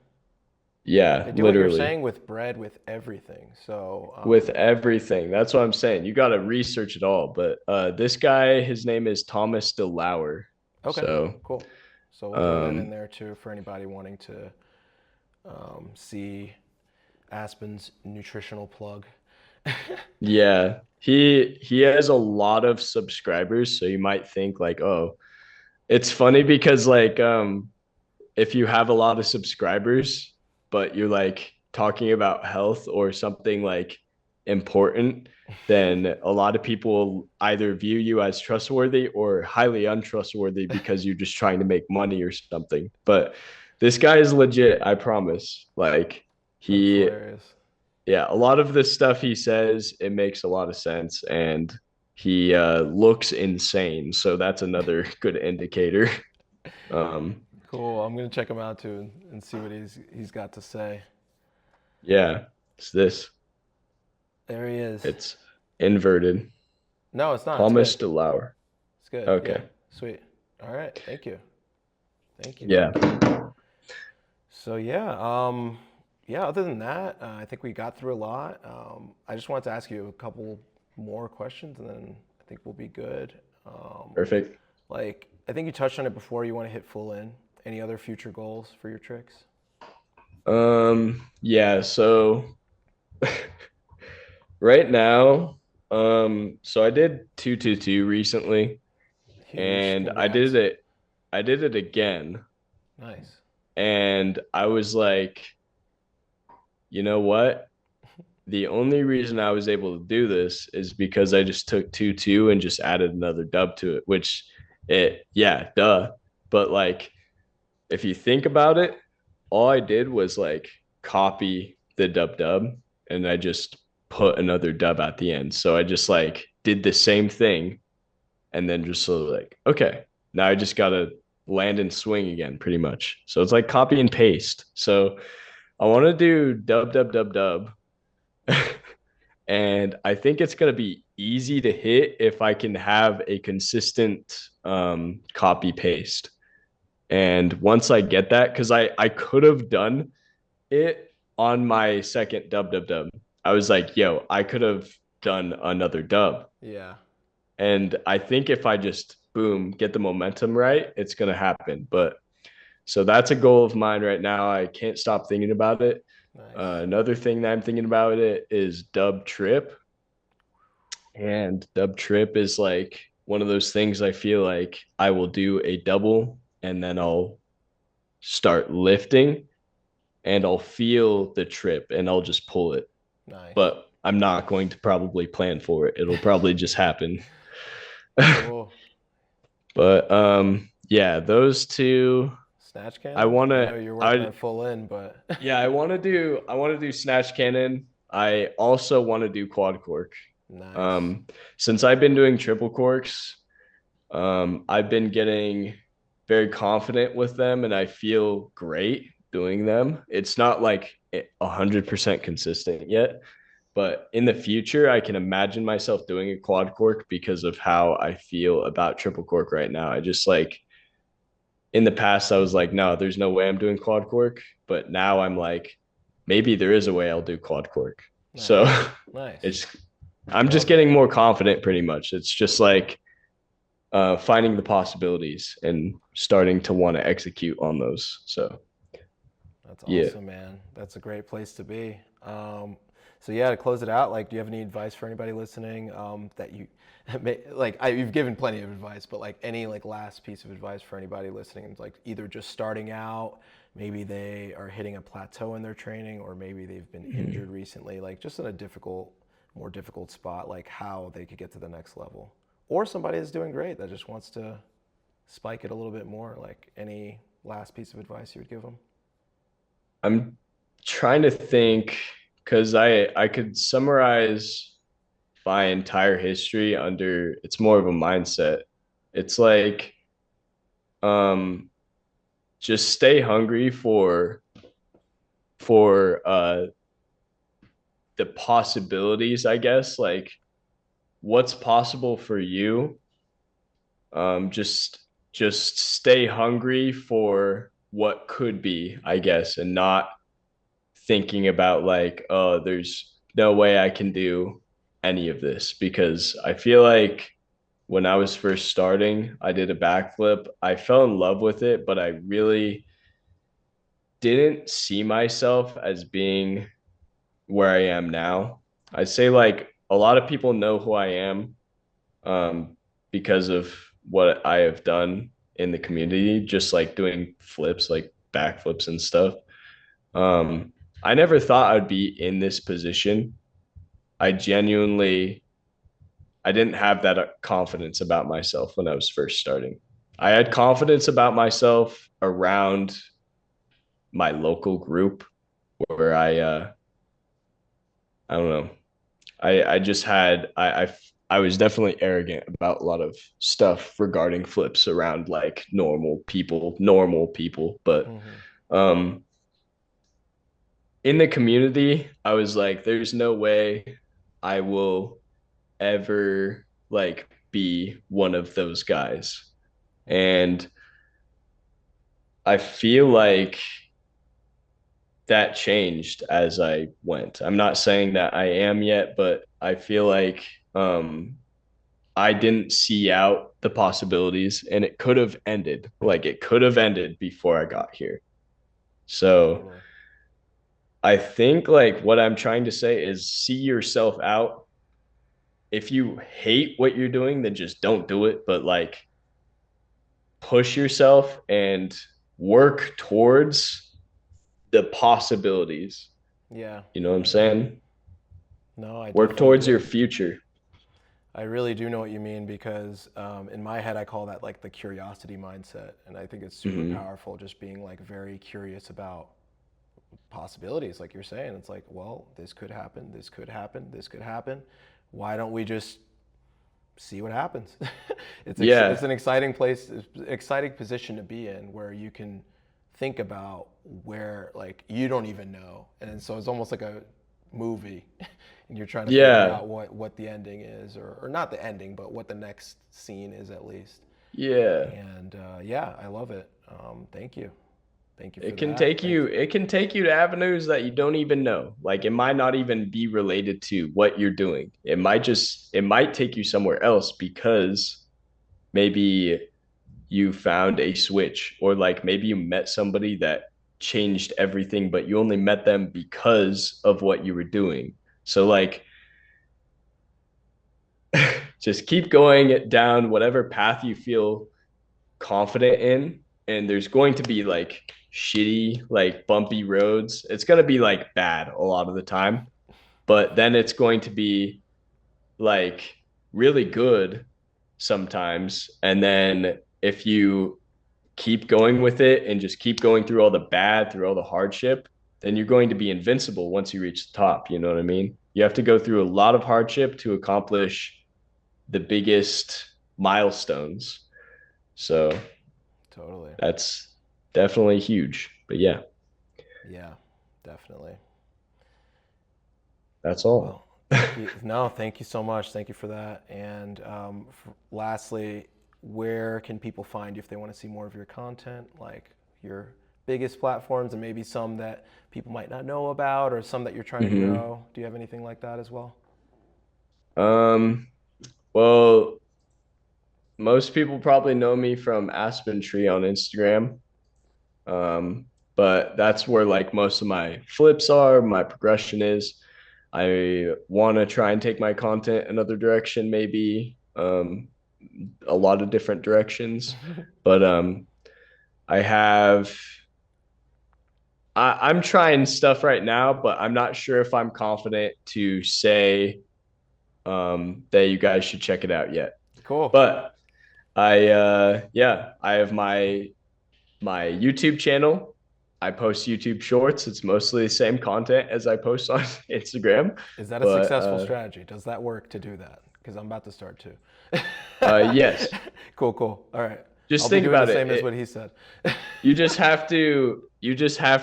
Yeah, They do what you're literally. saying with bread with everything. So With everything. That's what I'm saying. You got to research it all. But this guy, his name is Thomas DeLauer. okay, So, cool. So we'll throw that in um, there too for anybody wanting to see Aspen's nutritional plug. yeah, he has a lot of subscribers. So you might think like, oh, it's funny because like if you have a lot of subscribers, but you're like talking about health or something like important, then a lot of people either view you as trustworthy or highly untrustworthy because you're just trying to make money or something. But this guy is legit, I promise. Like That's he, hilarious. yeah, a lot of the stuff he says, it makes a lot of sense, and he looks insane. So that's another good indicator. Um, Cool. I'm gonna check him out too and see what he's got to say. yeah, it's this. There he is. It's inverted. No, it's not. It's good. Palmas de Lauer. It's good. Yeah. Okay. Sweet. All right. Thank you. Thank you. Yeah. Thank you. So yeah. Yeah. Other than that, I think we got through a lot. I just wanted to ask you a couple more questions, and then I think we'll be good. Um, Perfect. like I think you touched on it before. You want to hit full in. Any other future goals for your tricks? Yeah, so right now, so I did 222 recently, Huge. and Congrats. I did it again, Nice. and I was like, you know what? The only reason I was able to do this is because I just took 2-2 and just added another dub to it, which yeah, duh. But like if you think about it, all I did was like copy the dub and I just put another dub at the end. So I just like did the same thing and then just sort of like, okay, now I just gotta land and swing again, pretty much. So it's like copy and paste. So I want to do dub. And I think it's going to be easy to hit if I can have a consistent copy paste. And once I get that, because I could have done it on my second dub. I was like, yo, I could have done another dub. Yeah. And I think if I just boom, get the momentum right, it's going to happen. But so that's a goal of mine right now. I can't stop thinking about it. Nice. Another thing that I'm thinking about it is dub trip. And dub trip is like one of those things I feel like I will do a double and then I'll start lifting and I'll feel the trip and I'll just pull it. Nice. But I'm not going to probably plan for it. It'll probably just happen. Cool. But yeah, those two Snatch I cannon? want I to know you're working I on full in, but yeah, I want to do snatch cannon. I also want to do quad cork. nice. Um since I've been doing triple corks, I've been getting very confident with them and I feel great doing them. It's not like 100% consistent yet, but in the future, I can imagine myself doing a quad cork because of how I feel about triple cork right now. I just like in the past, I was like, no, there's no way I'm doing quad cork. But now I'm like, maybe there is a way I'll do quad cork. So Nice. Nice. it's, I'm I just love it. getting more confident pretty much. It's just like, finding the possibilities and starting to want to execute on those. So That's yeah, awesome, man. That's a great place to be. So yeah, to close it out, like, do you have any advice for anybody listening that you you've given plenty of advice, but like any like last piece of advice for anybody listening, like either just starting out, maybe they are hitting a plateau in their training, or maybe they've been injured recently, like just in a more difficult spot, like how they could get to the next level, or somebody that's doing great that just wants to spike it a little bit more. Like any last piece of advice you would give them? I'm trying to think because I could summarize my entire history under it's more of a mindset. It's like um just stay hungry for the possibilities, I guess, like what's possible for you. Just stay hungry for what could be, I guess, and not thinking about like, oh, there's no way I can do any of this because I feel like when I was first starting, I did a backflip. I fell in love with it, but I really didn't see myself as being where I am now. I say like a lot of people know who I am because of what I have done in the community, just like doing flips, like backflips and stuff. Um, I never thought I'd be in this position. I genuinely I didn't have that confidence about myself when I was first starting. I had confidence about myself around my local group where I don't know. I just had I was definitely arrogant about a lot of stuff regarding flips around like normal people. But Hmm. um in the community, I was like, there's no way I will ever like be one of those guys. Hmm. And I feel like that changed as I went. I'm not saying that I am yet, but I feel like I didn't see out the possibilities and it could have ended. Like it could have ended before I got here. So Totally. I think like what I'm trying to say is see yourself out. If you hate what you're doing, then just don't do it. But like push yourself and work towards the possibilities. Yeah. You know what I'm saying? No, I Work definitely towards your do. future. I really do know what you mean because in my head, I call that like the curiosity mindset. And I think it's super Mm-hmm. powerful just being like very curious about possibilities. Like you're saying, it's like, well, this could happen, this could happen, this could happen. Why don't we just see what happens? It's Yeah. an exciting place, exciting position to be in where you can think about where like you don't even know, and so it's almost like a movie, and you're trying to figure Yeah. out what the ending is, or not the ending, but what the next scene is at least. Yeah. And yeah, I love it. Thank you for It can that. take you it can take you to avenues that you don't even know. Like it might not even be related to what you're doing. It might take you somewhere else because maybe you found a switch or like maybe you met somebody that changed everything but you only met them because of what you were doing. So like just keep going down whatever path you feel confident in, and there's going to be like shitty like bumpy roads. It's going to be like bad a lot of the time, but then it's going to be like really good sometimes. And then if you keep going with it and just keep going through all the bad, through all the hardship, then you're going to be invincible once you reach the top. You know what I mean? You have to go through a lot of hardship to accomplish the biggest milestones. So Totally. that's definitely huge. But yeah, Yeah, definitely. that's all. Well, thank you. No, thank you so much. Thank you for that. And lastly, where can people find you if they want to see more of your content, like your biggest platforms and maybe some that people might not know about or some that you're trying to Mm-hmm. grow? Do you have anything like that as well? Um, well, most people probably know me from Aspen Tree on Instagram. But that's where like most of my flips are, my progression is. I want to try and take my content another direction, maybe a lot of different directions. But I have I'm trying stuff right now, but I'm not sure if I'm confident to say that you guys should check it out yet. Cool. But I have my YouTube channel. I post YouTube shorts. It's mostly the same content as I post on Instagram, Is that a but successful strategy? Does that work to do that? Because I'm about to start too. yes, Cool, cool. All right. just I'll be think doing the about it. same as what he said. You just have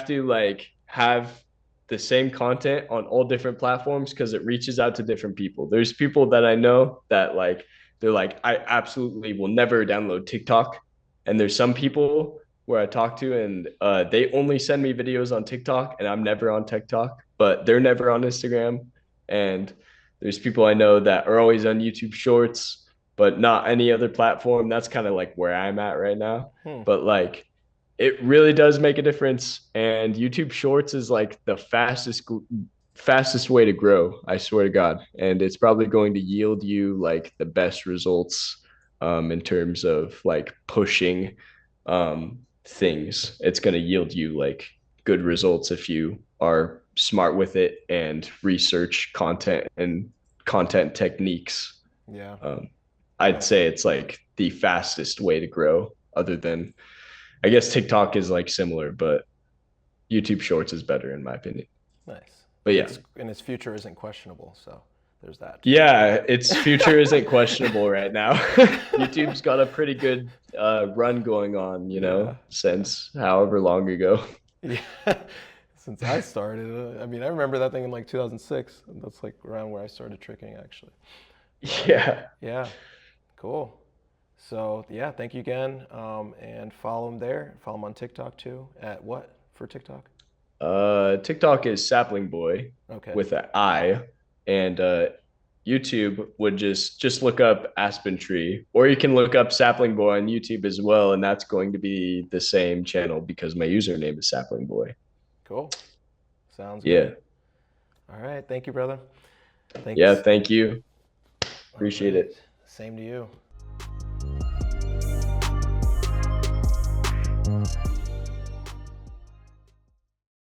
to like have the same content on all different platforms because it reaches out to different people. There's people that I know that like they're like I absolutely will never download TikTok, and there's some people where I talk to and they only send me videos on TikTok and I'm never on TikTok, but they're never on Instagram. And there's people I know that are always on YouTube Shorts, but not any other platform. That's kind of like where I'm at right now. Hmm. But like it really does make a difference, and YouTube Shorts is like the fastest way to grow, I swear to God. And it's probably going to yield you like the best results in terms of like pushing things. It's going to yield you like good results if you are smart with it and research content and content techniques. Yeah. Um, I'd say it's like the fastest way to grow, other than I guess TikTok is like similar, but YouTube Shorts is better in my opinion. Nice. But And yeah, its future isn't questionable, so there's that too. yeah, its future isn't questionable right now. YouTube's got a pretty good run going on, Yeah. Yeah. since however long ago. Yeah. Since I started, I mean, I remember that thing in like 2006. That's like around where I started tricking, actually. But Yeah. yeah, cool. So yeah, thank you again. And follow him there. Follow him on TikTok too. At what for TikTok? TikTok is Sapling Boy Okay. with an I, and YouTube would just look up Aspen Tree, or you can look up Sapling Boy on YouTube as well, and that's going to be the same channel because my username is Sapling Boy. Cool. Sounds good. Yeah, All right. Thank you, brother. yeah. Thanks. Thank you. All Appreciate right. it. Same to you.